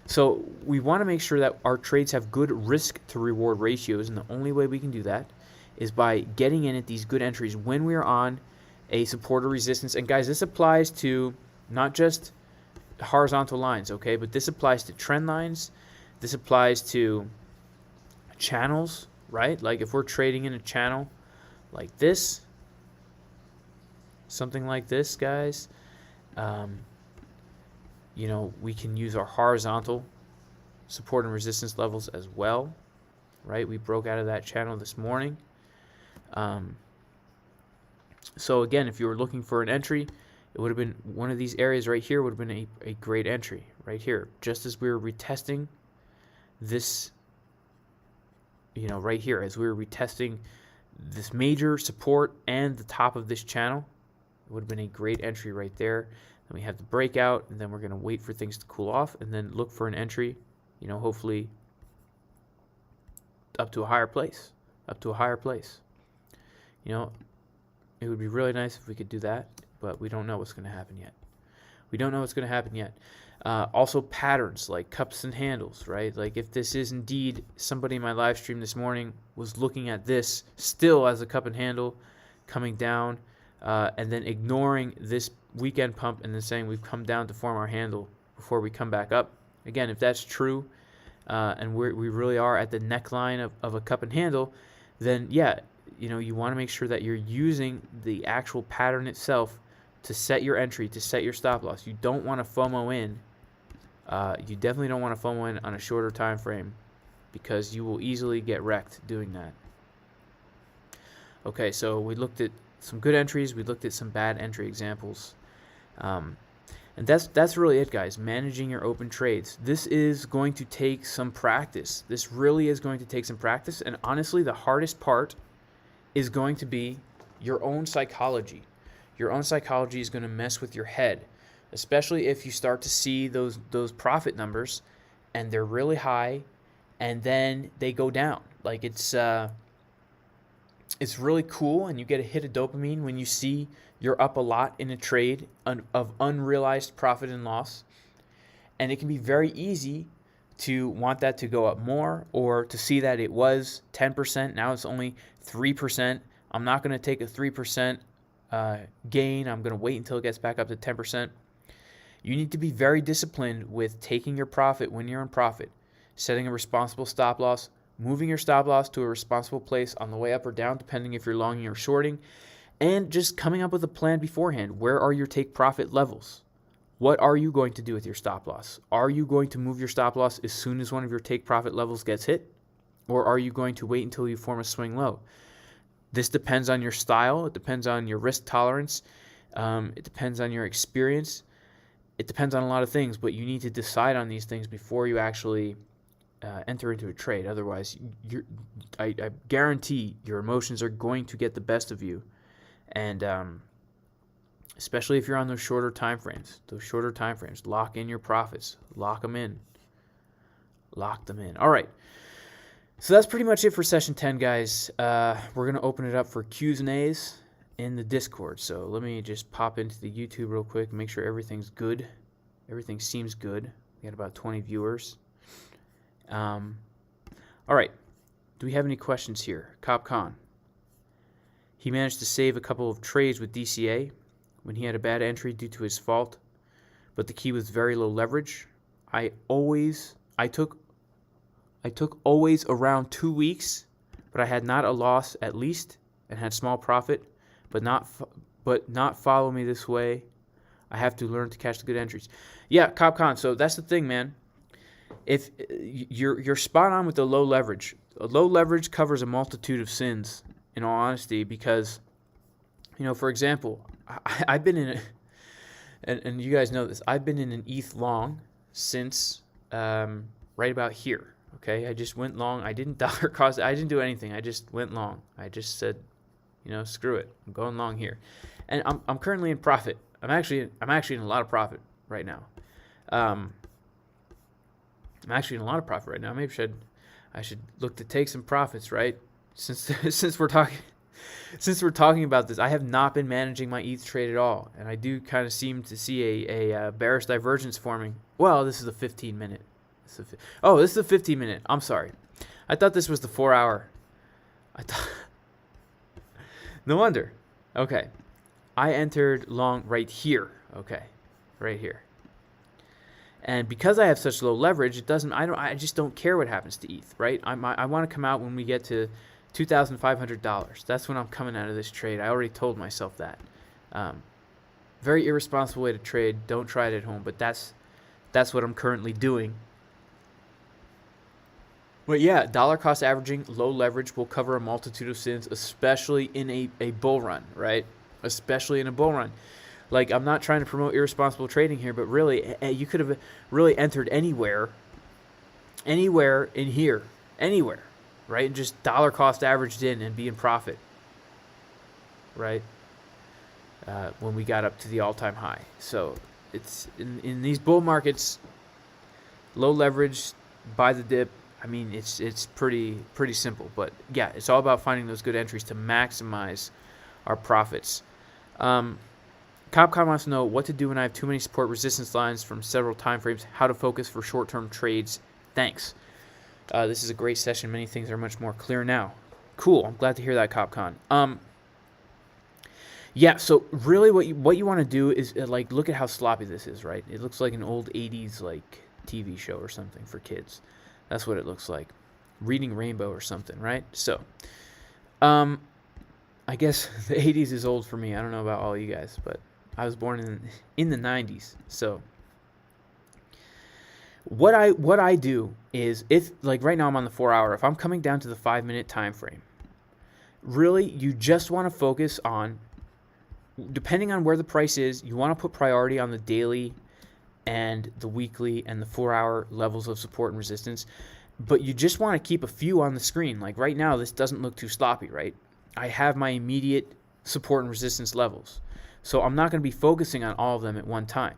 So we want to make sure that our trades have good risk to reward ratios, and the only way we can do that is by getting in at these good entries when we are on a support or resistance. And guys, this applies to not just horizontal lines, okay, but this applies to trend lines. This applies to channels, right? Like if we're trading in a channel like this, something like this, guys, we can use our horizontal support and resistance levels as well, right? We broke out of that channel this morning. So again, if you were looking for an entry, it would have been one of these areas right here would have been a great entry right here. Just as we were retesting this, right here, as we were retesting this major support and the top of this channel, it would have been a great entry right there. Then we have the breakout, and then we're going to wait for things to cool off and then look for an entry, hopefully up to a higher place, It would be really nice if we could do that, but we don't know what's going to happen yet. Also patterns like cups and handles, right? Like if this is indeed somebody in my live stream this morning was looking at this still as a cup and handle coming down, and then ignoring this weekend pump and then saying we've come down to form our handle before we come back up. Again, if that's true, and we really are at the neckline of a cup and handle, then yeah, you want to make sure that you're using the actual pattern itself to set your entry, to set your stop loss. You don't want to FOMO in. You definitely don't want to FOMO in on a shorter time frame, because you will easily get wrecked doing that. Okay, so we looked at some good entries. We looked at some bad entry examples. And that's really it, guys. Managing your open trades. This is going to take some practice. This really is going to take some practice. And honestly, the hardest part is going to be your own psychology. Your own psychology is going to mess with your head, especially if you start to see those profit numbers and they're really high and then they go down. Like it's really cool, and you get a hit of dopamine when you see you're up a lot in a trade of unrealized profit and loss. And it can be very easy to want that to go up more, or to see that it was 10%, now it's only 3% I'm not going to take a 3% gain. I'm going to wait until it gets back up to 10%. You need to be very disciplined with taking your profit when you're in profit, setting a responsible stop loss, moving your stop loss to a responsible place on the way up or down, depending if you're longing or shorting, and just coming up with a plan beforehand. Where are your take profit levels? What are you going to do with your stop loss? Are you going to move your stop loss as soon as one of your take profit levels gets hit? Or are you going to wait until you form a swing low? This depends on your style. It depends on your risk tolerance. It depends on your experience. It depends on a lot of things, but you need to decide on these things before you actually enter into a trade. Otherwise, I guarantee your emotions are going to get the best of you. And especially if you're on those shorter time frames, lock in your profits, lock them in. All right. So that's pretty much it for session 10, guys. We're going to open it up for Q's and A's in the Discord. So let me just pop into the YouTube real quick, make sure everything's good. Everything seems good. We got about 20 viewers. All right. Do we have any questions here? Cop Khan. He managed to save a couple of trades with DCA when he had a bad entry due to his fault, but the key was very low leverage. I took always around 2 weeks, but I had not a loss at least and had small profit, but not follow me this way. I have to learn to catch the good entries. Yeah, Cop Khan. So that's the thing, man. If you're spot on with the low leverage. Low leverage covers a multitude of sins, in all honesty, because, for example, I've been in and you guys know this, I've been in an ETH long since right about here. Okay, I just went long. I didn't dollar cost. I didn't do anything. I just went long. I just said, screw it. I'm going long here, and I'm currently in profit. I'm actually in a lot of profit right now. Maybe I should look to take some profits, right? Since we're talking about this, I have not been managing my ETH trade at all, and I do kind of seem to see a bearish divergence forming. Well, this is a 15-minute. This is the 15-minute. I'm sorry. I thought this was the 4-hour. No wonder. Okay. I entered long right here. Okay. Right here. And because I have such low leverage, I just don't care what happens to ETH, right? I want to come out when we get to $2,500. That's when I'm coming out of this trade. I already told myself that. Very irresponsible way to trade. Don't try it at home, but that's what I'm currently doing. But yeah, dollar cost averaging, low leverage will cover a multitude of sins, especially in a bull run, right? Especially in a bull run. Like, I'm not trying to promote irresponsible trading here, but really, you could have really entered anywhere in here, anywhere, right? And just dollar cost averaged in and be in profit, right? When we got up to the all-time high. So it's in these bull markets, low leverage, buy the dip. I mean, it's pretty simple, but yeah, it's all about finding those good entries to maximize our profits. Capcom wants to know what to do when I have too many support resistance lines from several time frames, how to focus for short-term trades. Thanks. This is a great session. Many things are much more clear now. Cool. I'm glad to hear that, Capcom. Yeah, so really what you want to do is look at how sloppy this is, right? It looks like an old 80s TV show or something for kids. That's what it looks like. Reading Rainbow or something, right? So, I guess the 80s is old for me. I don't know about all you guys, but I was born in the 90s. So, what I do is, if right now I'm on the 4-hour, if I'm coming down to the 5-minute time frame, really you just want to focus on, depending on where the price is, you want to put priority on the daily and the weekly and the 4-hour levels of support and resistance, but you just want to keep a few on the screen. Like right now, this doesn't look too sloppy, right? I have my immediate support and resistance levels, so I'm not going to be focusing on all of them at one time.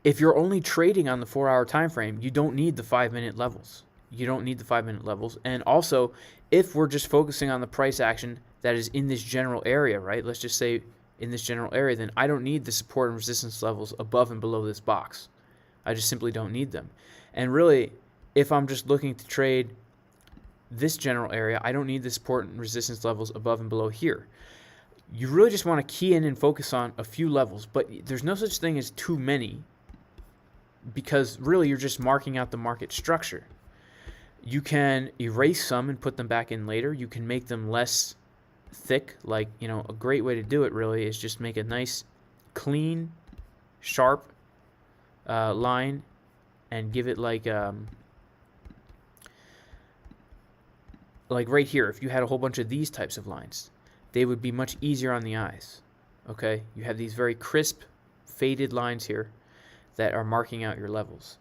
If you're only trading on the 4-hour time frame, you don't need the 5-minute levels. And also, if we're just focusing on the price action that is in this general area, right? Let's just say in this general area, then I don't need the support and resistance levels above and below this box. I just simply don't need them. And really, if I'm just looking to trade this general area. I don't need the support and resistance levels above and below here. You really just want to key in and focus on a few levels, but there's no such thing as too many, because really you're just marking out the market structure. You can erase some and put them back in later. You can make them less thick. Like, a great way to do it really is just make a nice, clean, sharp line and give it like right here. If you had a whole bunch of these types of lines, they would be much easier on the eyes. Okay, you have these very crisp, faded lines here that are marking out your levels.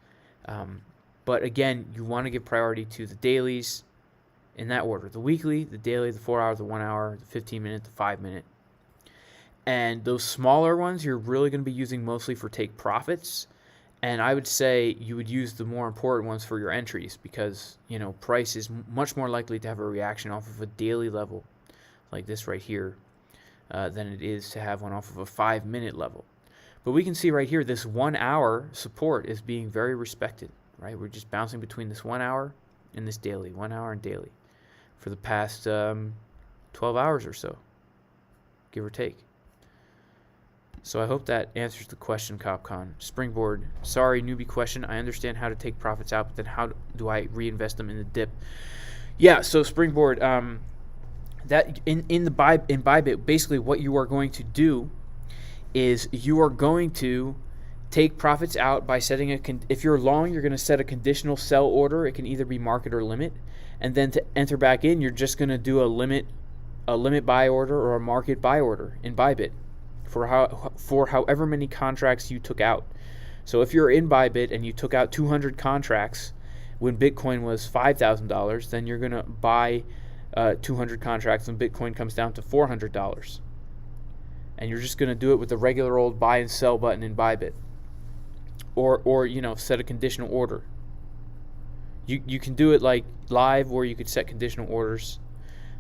But again, you want to give priority to the dailies in that order: the weekly, the daily, the 4 hour, the 1 hour, the 15-minute, the 5-minute. And those smaller ones you're really going to be using mostly for take profits. And I would say you would use the more important ones for your entries, because price is much more likely to have a reaction off of a daily level like this right here than it is to have one off of a 5-minute level. But we can see right here this 1 hour support is being very respected, right? We're just bouncing between this 1 hour and this daily, 1 hour and daily, for the past 12 hours or so, give or take. So I hope that answers the question, CopCon. Springboard, sorry, newbie question. I understand how to take profits out, but then how do I reinvest them in the dip? Yeah, so Springboard, that in Bybit, basically what you are going to do is you are going to take profits out by setting if you're long, you're going to set a conditional sell order. It can either be market or limit, and then to enter back in, you're just going to do a limit buy order or a market buy order in Bybit for however many contracts you took out. So if you're in Bybit and you took out 200 contracts when Bitcoin was $5,000, then you're going to buy 200 contracts when Bitcoin comes down to $400. And you're just going to do it with the regular old buy and sell button in Bybit. Or set a conditional order. You can do it like live, or you could set conditional orders.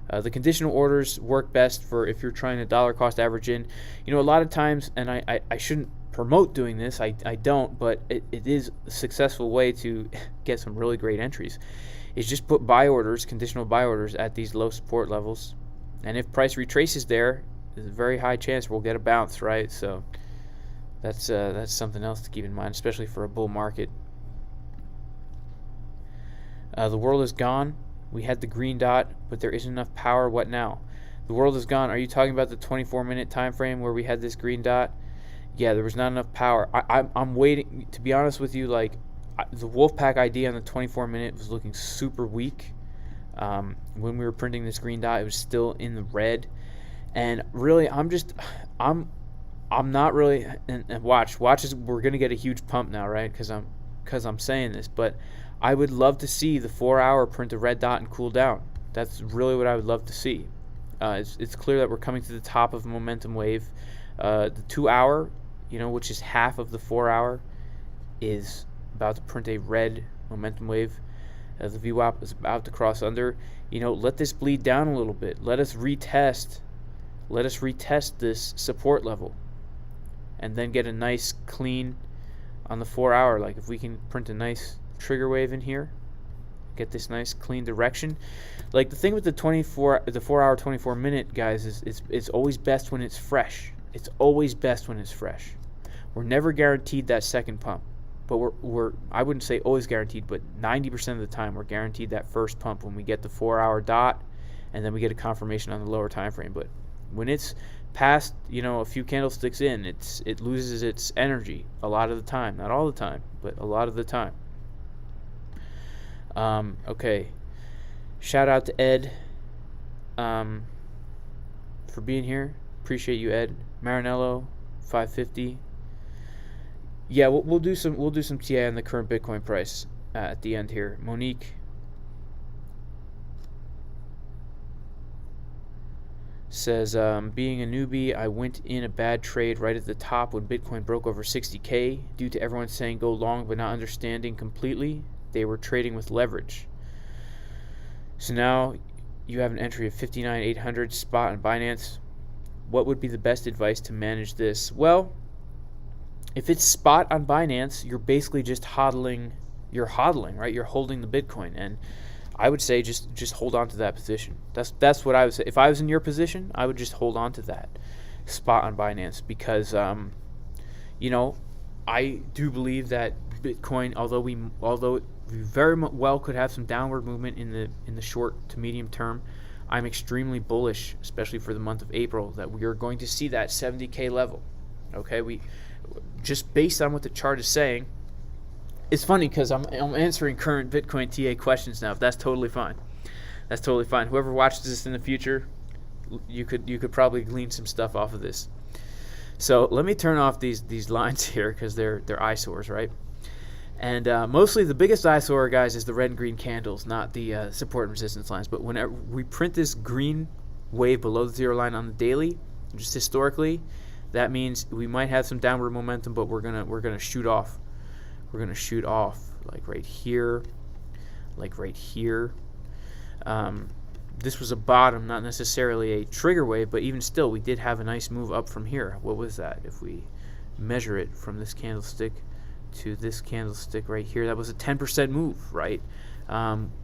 The conditional orders work best for if you're trying to dollar cost average in. A lot of times, and I shouldn't promote doing this, I don't, but it is a successful way to get some really great entries, is just put buy orders, conditional buy orders at these low support levels. And if price retraces there, there's a very high chance we'll get a bounce, right? So that's something else to keep in mind, especially for a bull market. The world is gone. We had the green dot, but there isn't enough power. What now? The world is gone. Are you talking about the 24-minute time frame where we had this green dot? Yeah, there was not enough power. I'm waiting. To be honest with you, the Wolfpack ID on the 24-minute was looking super weak. When we were printing this green dot, it was still in the red. And really, I'm not really. And watch is we're gonna get a huge pump now, right? Because I'm saying this, but I would love to see the 4 hour print a red dot and cool down. That's really what I would love to see. It's clear that we're coming to the top of a momentum wave. The 2 hour, which is half of the 4 hour, is about to print a red momentum wave. The VWAP is about to cross under. Let this bleed down a little bit. Let us retest this support level, and then get a nice clean on the 4 hour. Like if we can print a nice trigger wave in here, get this nice clean direction. Like the thing with the 4 hour 24-minute guys is it's always best when it's fresh. It's always best when it's fresh. We're never guaranteed that second pump, but we're I wouldn't say always guaranteed, but 90% of the time we're guaranteed that first pump when we get the 4 hour dot, and then we get a confirmation on the lower time frame. But when it's past a few candlesticks in, it loses its energy a lot of the time. Not all the time, but a lot of the time. Okay, shout out to Ed for being here. Appreciate you, Ed. Marinello 550. Yeah, we'll do some TI on the current Bitcoin price at the end here. Monique says, being a newbie, I went in a bad trade right at the top when Bitcoin broke over 60K due to everyone saying go long but not understanding completely. They were trading with leverage. So now you have an entry of 59,800 spot on Binance. What would be the best advice to manage this? Well, if it's spot on Binance, you're basically just hodling. You're hodling, right? You're holding the Bitcoin. And I would say just hold on to that position. That's what I would say. If I was in your position, I would just hold on to that spot on Binance because I do believe that Bitcoin, although we very well could have some downward movement in the short to medium term, I'm extremely bullish, especially for the month of April, that we are going to see that 70K level. Okay, we just based on what the chart is saying. It's funny because I'm answering current Bitcoin TA questions now. That's totally fine. That's totally fine. Whoever watches this in the future, you could probably glean some stuff off of this. So let me turn off these lines here because they're eyesores, right? And mostly the biggest eyesore, guys, is the red and green candles, not the support and resistance lines. But whenever we print this green wave below the zero line on the daily, just historically, that means we might have some downward momentum, but we're gonna shoot off. We're gonna shoot off like right here, like right here. This was a bottom, not necessarily a trigger wave, but even still, we did have a nice move up from here. What was that? If we measure it from this candlestick to this candlestick right here, that was a 10% move, right?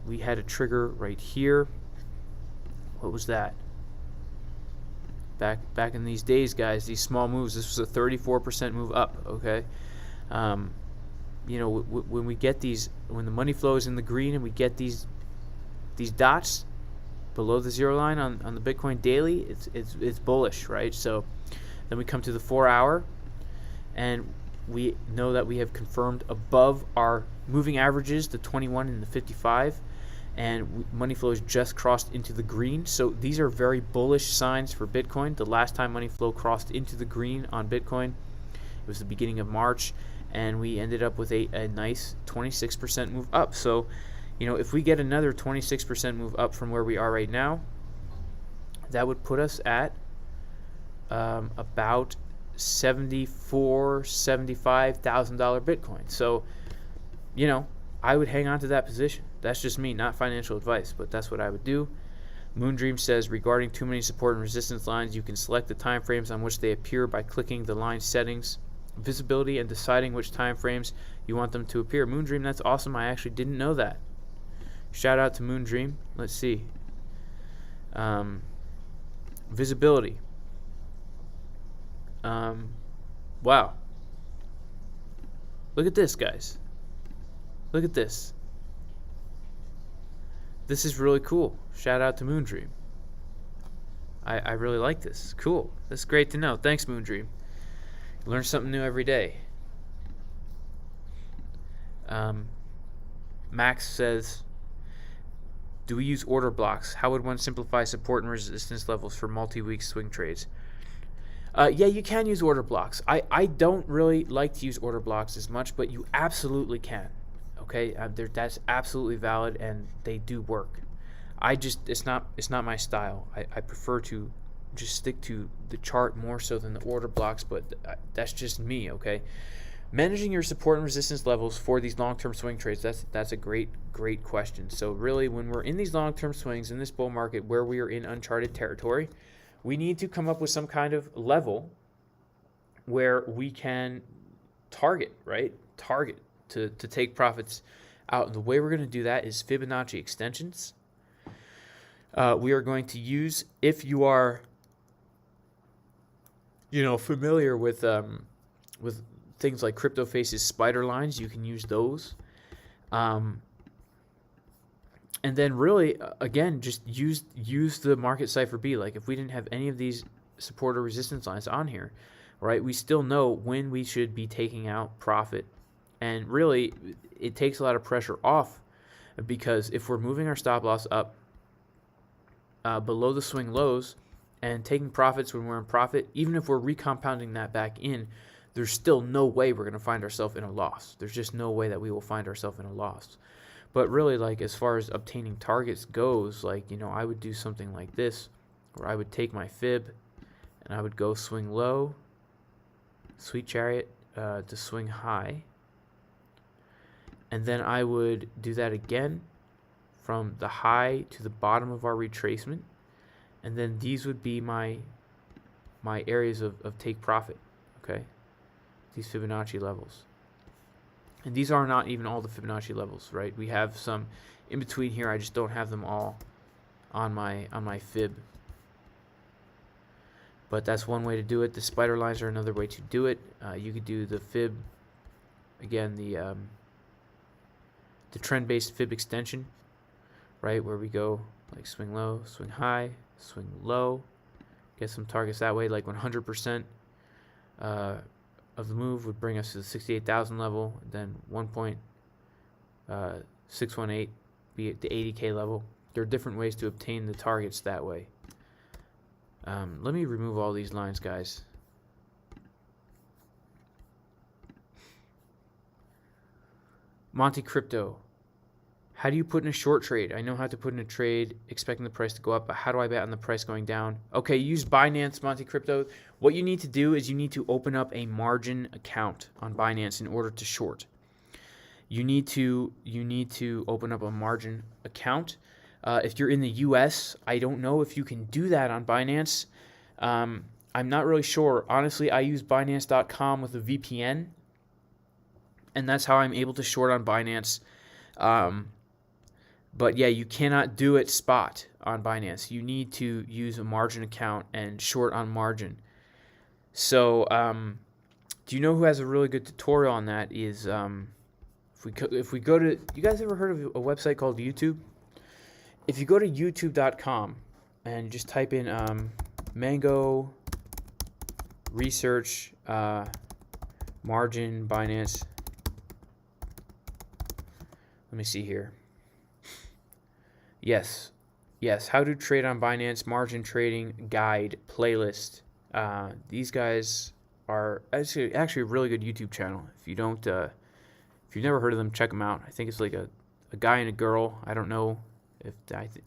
We had a trigger right here. What was that? Back in these days, guys, these small moves, this was a 34% move up, okay? When we get these, when the money flow is in the green and we get these dots below the zero line on the Bitcoin daily, it's bullish, right? So then we come to the 4 hour and we know that we have confirmed above our moving averages, the 21 and the 55, and money flow has just crossed into the green. So these are very bullish signs for Bitcoin. The last time money flow crossed into the green on Bitcoin, it was the beginning of March, and we ended up with a nice 26% move up. So if we get another 26% move up from where we are right now, that would put us at about $75,000 Bitcoin. So, I would hang on to that position. That's just me, not financial advice, but that's what I would do. Moondream says, regarding too many support and resistance lines, you can select the time frames on which they appear by clicking the line settings, visibility, and deciding which time frames you want them to appear. Moondream, that's awesome. I actually didn't know that. Shout out to Moondream. Let's see. Visibility. Wow. Look at this, guys. Look at this. This is really cool. Shout out to Moondream. I really like this. Cool. That's great to know. Thanks, Moondream. Learn something new every day. Max says, do we use order blocks? How would one simplify support and resistance levels for multi-week swing trades? Yeah, you can use order blocks. I don't really like to use order blocks as much, but you absolutely can. Okay, that's absolutely valid, and they do work. It's not my style. I prefer to just stick to the chart more so than the order blocks, but that's just me. Okay, managing your support and resistance levels for these long-term swing trades, that's a great question. So really, when we're in these long-term swings in this bull market where we are in uncharted territory, we need to come up with some kind of level where we can target to take profits out. And the way we're going to do that is Fibonacci extensions. We are going to use, if you are familiar with things like CryptoFace's spider lines, you can use those. And then really, again, just use the Market Cipher B. Like if we didn't have any of these support or resistance lines on here, right, we still know when we should be taking out profit. And really, it takes a lot of pressure off, because if we're moving our stop loss up below the swing lows and taking profits when we're in profit, even if we're recompounding that back in, there's still no way we're going to find ourselves in a loss. There's just no way that we will find ourselves in a loss. But really, like as far as obtaining targets goes, like, I would do something like this, where I would take my fib and I would go swing low, sweet chariot to swing high. And then I would do that again from the high to the bottom of our retracement. And then these would be my areas of take profit, okay? These Fibonacci levels. And these are not even all the Fibonacci levels, right? We have some in between here, I just don't have them all on my fib. But that's one way to do it. The spider lines are another way to do it. You could do the fib, again, the trend-based fib extension, right, where we go like swing low, swing high, swing low, get some targets that way. Like 100% of the move would bring us to the 68,000 level, then 1.618 be at the 80K level. There are different ways to obtain the targets that way. Let me remove all these lines, guys. Monte Crypto. How do you put in a short trade? I know how to put in a trade expecting the price to go up, but how do I bet on the price going down? Okay, use Binance, Monte Crypto. What you need to do is you need to open up a margin account on Binance in order to short. You need to open up a margin account. If you're in the US, I don't know if you can do that on Binance. I'm not really sure. Honestly, I use Binance.com with a VPN, and that's how I'm able to short on Binance. But yeah, you cannot do it spot on Binance. You need to use a margin account and short on margin. So, do you know who has a really good tutorial on that? Is if we go to, you guys ever heard of a website called YouTube? If you go to youtube.com and just type in Mango Research Margin Binance. Let me see here. Yes, how to trade on Binance, margin trading guide playlist. These guys are actually a really good YouTube channel. If you've never heard of them, check them out. I think it's like a guy and a girl. I don't know if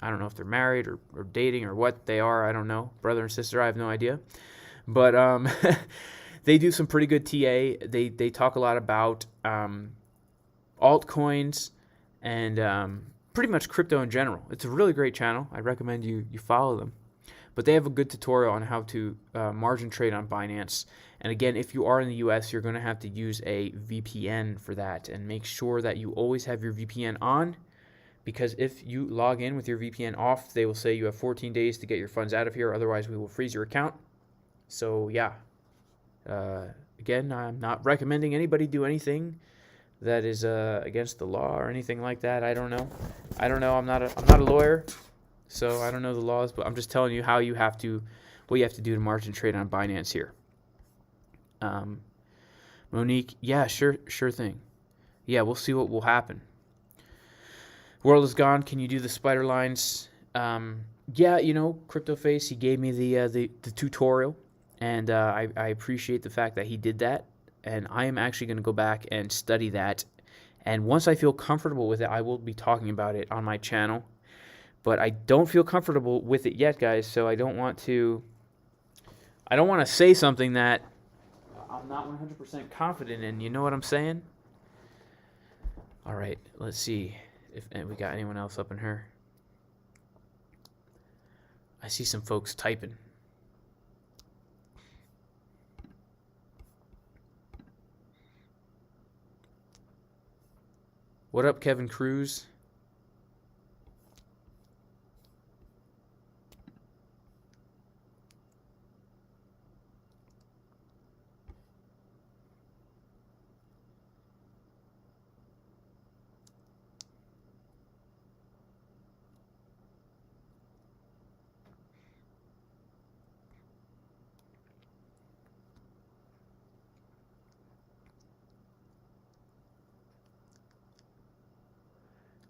I don't know if they're married or dating or what they are. I don't know. Brother and sister, I have no idea. But they do some pretty good TA. They talk a lot about altcoins and pretty much crypto in general. It's a really great channel. I recommend you follow them. But they have a good tutorial on how to margin trade on Binance. And again, if you are in the US, you're going to have to use a VPN for that. And make sure that you always have your VPN on, because if you log in with your VPN off, they will say you have 14 days to get your funds out of here. Otherwise, we will freeze your account. So yeah. Again, I'm not recommending anybody do anything that is against the law or anything like that. I don't know. I'm not a lawyer, so I don't know the laws, but I'm just telling you what you have to do to margin trade on Binance here. Monique, yeah, sure thing. Yeah, we'll see what will happen. World is gone. Can you do the spider lines? Yeah, CryptoFace, he gave me the tutorial, and I appreciate the fact that he did that. And I am actually going to go back and study that. And once I feel comfortable with it, I will be talking about it on my channel. But I don't feel comfortable with it yet, guys. So I don't want to say something that I'm not 100% confident in. You know what I'm saying? All right, let's see if we got anyone else up in here. I see some folks typing. What up, Kevin Cruz?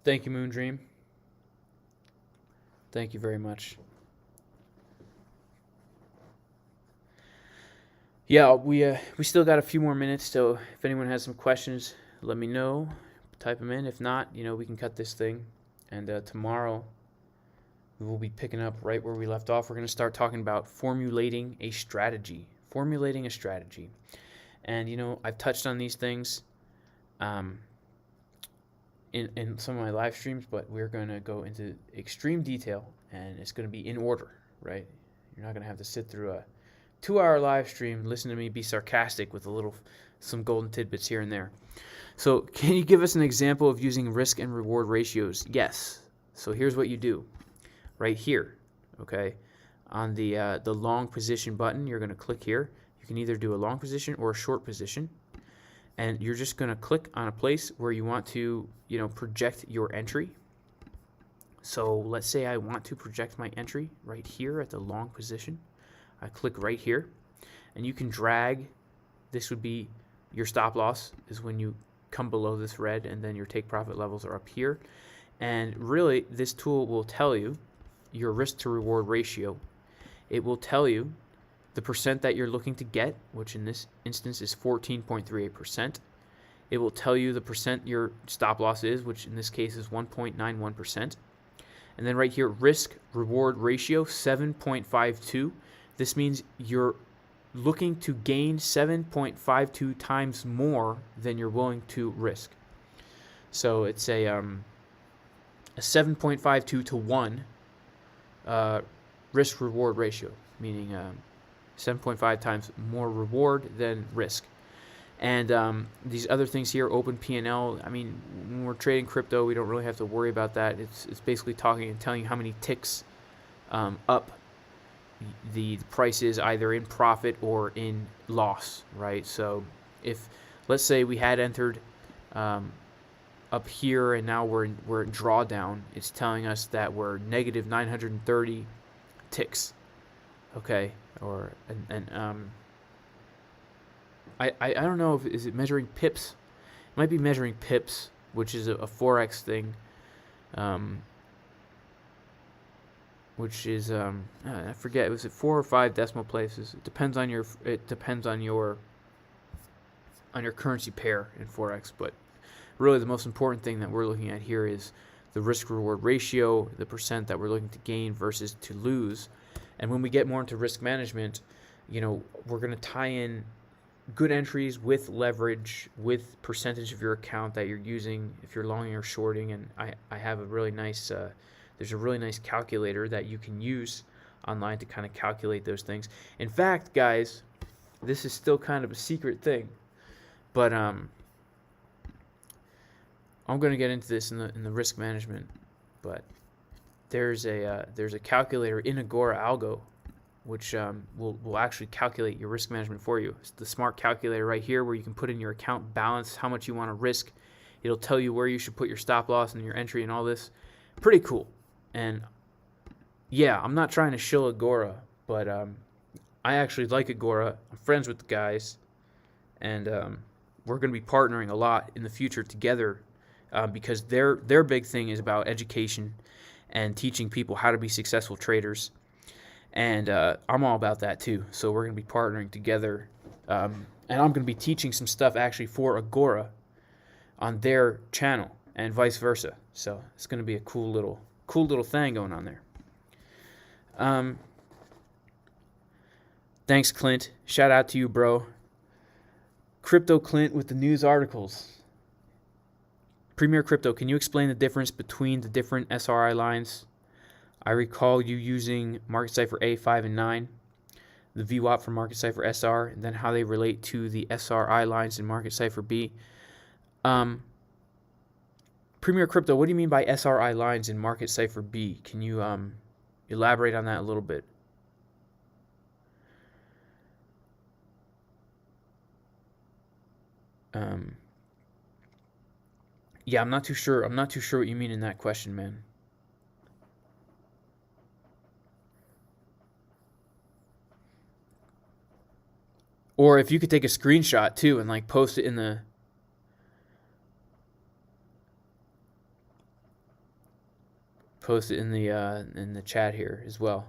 Thank you, Moondream. Thank you very much. Yeah, we still got a few more minutes, so if anyone has some questions, let me know. Type them in. If not, we can cut this thing. And tomorrow, we will be picking up right where we left off. We're going to start talking about formulating a strategy. And, I've touched on these things in some of my live streams, but we're going to go into extreme detail, and it's going to be in order, right? You're not going to have to sit through a 2-hour live stream, listen to me be sarcastic with some golden tidbits here and there. So can you give us an example of using risk and reward ratios? Yes. So here's what you do right here, okay? On the long position button, you're going to click here. You can either do a long position or a short position. And you're just going to click on a place where you want to, project your entry. So let's say I want to project my entry right here at the long position. I click right here, and you can drag. This would be your stop loss is when you come below this red, and then your take profit levels are up here. And really, this tool will tell you your risk to reward ratio. It will tell you the percent that you're looking to get, which in this instance is 14.38%. It will tell you the percent your stop loss is, which in this case is 1.91%. And then right here, risk reward ratio 7.52. This means you're looking to gain 7.52 times more than you're willing to risk. So it's a 7.52 to 1 risk reward ratio, meaning 7.5 times more reward than risk. And these other things here, open P&L, I mean, when we're trading crypto, we don't really have to worry about that. It's basically talking and telling you how many ticks up the price is, either in profit or in loss, right? So if, let's say we had entered up here and now we're in drawdown, it's telling us that we're negative 930 ticks, okay? Or I don't know if is it measuring pips. It might be measuring pips, which is a forex thing. Which is I forget. Was it 4 or 5 decimal places? It depends on your currency pair in forex. But really, the most important thing that we're looking at here is the risk reward ratio, the percent that we're looking to gain versus to lose. And when we get more into risk management, we're going to tie in good entries with leverage, with percentage of your account that you're using if you're longing or shorting. And I have a really nice, there's a really nice calculator that you can use online to kind of calculate those things. In fact, guys, this is still kind of a secret thing, but I'm going to get into this in the risk management. But there's a calculator in Agora Algo, which will actually calculate your risk management for you. It's the smart calculator right here where you can put in your account balance, how much you want to risk. It'll tell you where you should put your stop loss and your entry and all this. Pretty cool. And yeah, I'm not trying to shill Agora, but I actually like Agora. I'm friends with the guys, and we're going to be partnering a lot in the future together because their big thing is about education and teaching people how to be successful traders. And I'm all about that too. So we're going to be partnering together. And I'm going to be teaching some stuff actually for Agora on their channel and vice versa. So it's going to be a cool little thing going on there. Thanks, Clint. Shout out to you, bro. Crypto Clint with the news articles. Premier Crypto, can you explain the difference between the different SRI lines? I recall you using Market Cipher A, 5, and 9, the VWAP for Market Cipher SR, and then how they relate to the SRI lines in Market Cipher B. Premier Crypto, what do you mean by SRI lines in Market Cipher B? Can you elaborate on that a little bit? Yeah, I'm not too sure. I'm not too sure what you mean in that question, man. Or if you could take a screenshot too and like post it in the chat here as well.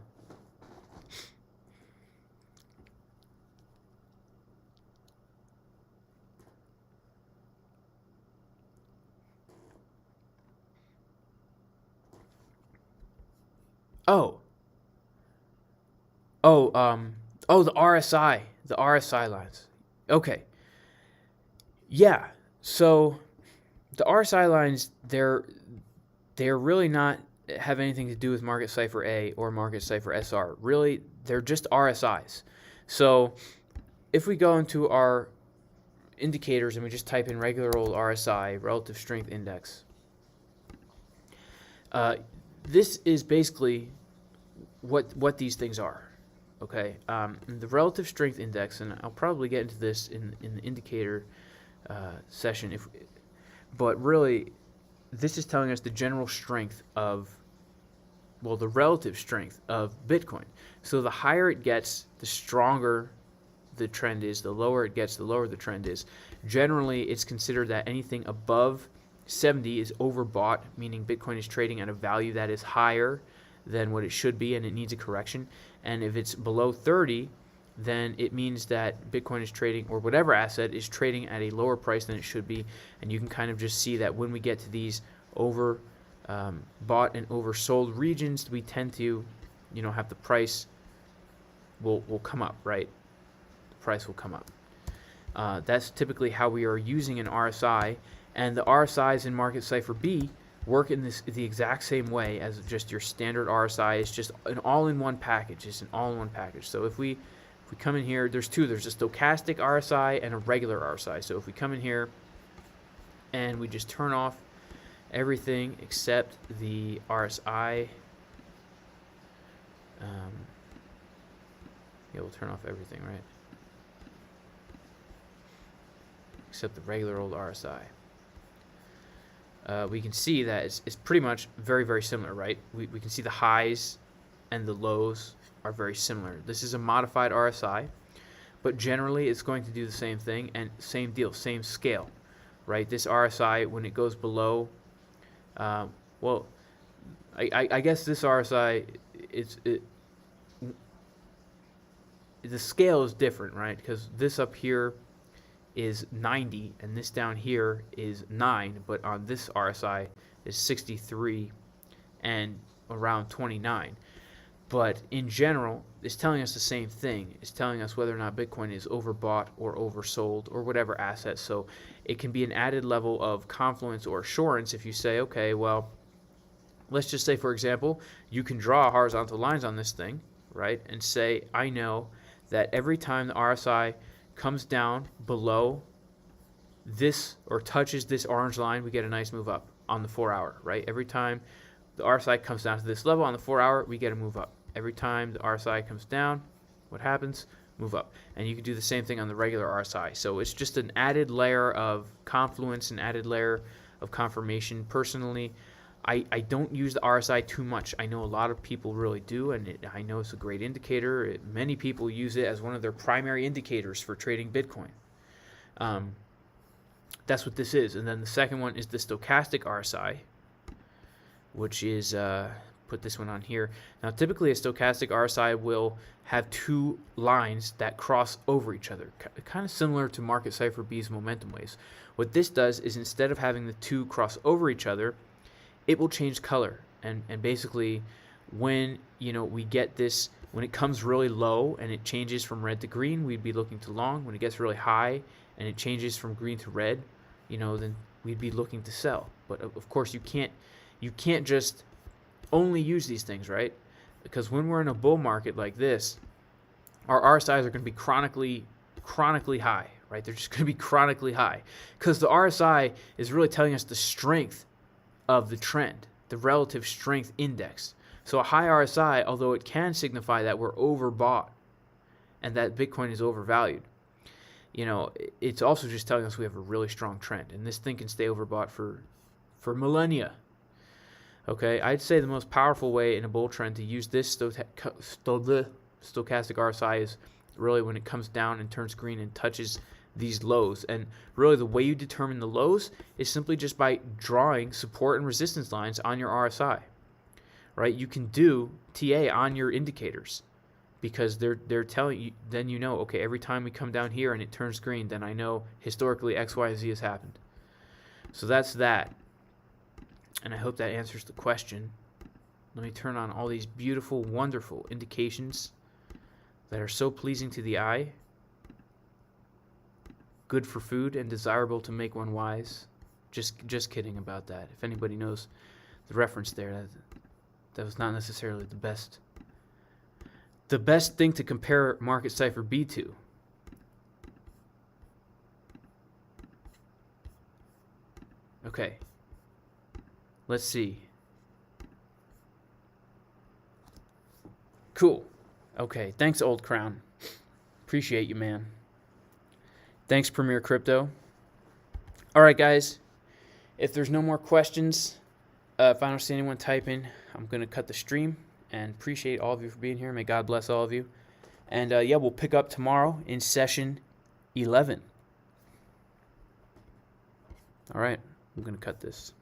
The RSI lines. Okay. Yeah. So the RSI lines, they're really not have anything to do with Market Cipher A or Market Cipher SR. Really, they're just RSIs. So if we go into our indicators and we just type in regular old RSI, relative strength index, this is basically what these things are. Okay, the relative strength index, and I'll probably get into this in the indicator session, but really, this is telling us the general strength of, well, the relative strength of Bitcoin. So the higher it gets, the stronger the trend is. The lower it gets, the lower the trend is. Generally, it's considered that anything above 70 is overbought, meaning Bitcoin is trading at a value that is higher than what it should be and it needs a correction. And if it's below 30, then it means that Bitcoin is trading, or whatever asset is trading, at a lower price than it should be. And you can kind of just see that when we get to these over bought and oversold regions, we tend to, have the price will come up, right? The price will come up. That's typically how we are using an RSI, and the RSIs in Market Cipher B work in the exact same way as just your standard RSI. It's just an all-in-one package. It's an all-in-one package. So if we come in here, there's two. There's a stochastic RSI and a regular RSI. So if we come in here and we just turn off everything except the RSI, we'll turn off everything, right? Except the regular old RSI. We can see that it's pretty much very, very similar, right? We can see the highs and the lows are very similar. This is a modified RSI, but generally it's going to do the same thing, and same deal, same scale, right? This RSI, when it goes below, I guess this RSI, the scale is different, right? Because this up here is 90 and this down here is 9, but on this RSI is 63 and around 29. But in general, it's telling us the same thing. It's telling us whether or not Bitcoin is overbought or oversold or whatever asset. So it can be an added level of confluence or assurance if you say, okay, well, let's just say, for example, you can draw horizontal lines on this thing, right? And say, I know that every time the RSI comes down below this or touches this orange line, we get a nice move up on the 4 hour, right? Every time the RSI comes down to this level on the 4 hour, we get a move up. Every time the RSI comes down, what happens? Move up. And you can do the same thing on the regular RSI. So it's just an added layer of confluence, an added layer of confirmation. Personally, I don't use the RSI too much. I know a lot of people really do, and I know it's a great indicator. Many people use it as one of their primary indicators for trading Bitcoin. That's what this is. And then the second one is the stochastic RSI, which is, put this one on here. Now, typically a stochastic RSI will have two lines that cross over each other, kind of similar to Market Cipher B's momentum waves. What this does is, instead of having the two cross over each other, it will change color. And basically, when we get this, when it comes really low and it changes from red to green, we'd be looking to long. When it gets really high and it changes from green to red, then we'd be looking to sell. But of course, you can't just only use these things, right? Because when we're in a bull market like this, our RSIs are going to be chronically high, right? They're just going to be chronically high, because the RSI is really telling us the strength of the trend, the relative strength index. So a high RSI, although it can signify that we're overbought and that Bitcoin is overvalued, it's also just telling us we have a really strong trend, and this thing can stay overbought for millennia. Okay, I'd say the most powerful way in a bull trend to use this stochastic RSI is really when it comes down and turns green and touches these lows. And really, the way you determine the lows is simply just by drawing support and resistance lines on your RSI, right? You can do TA on your indicators, because they're telling you, then okay, every time we come down here and it turns green, then I know historically X, Y, Z has happened. So that's that. And I hope that answers the question. Let me turn on all these beautiful, wonderful indications that are so pleasing to the eye, good for food, and desirable to make one wise. Just kidding about that. If anybody knows the reference there, that was not necessarily the best the best thing to compare Market Cipher be to? Okay. Let's see. Cool. Okay. Thanks, Old Crown. Appreciate you, man. Thanks, Premier Crypto. All right, guys. If there's no more questions, if I don't see anyone typing, I'm going to cut the stream. And appreciate all of you for being here. May God bless all of you. And yeah, we'll pick up tomorrow in session 11. All right. I'm going to cut this.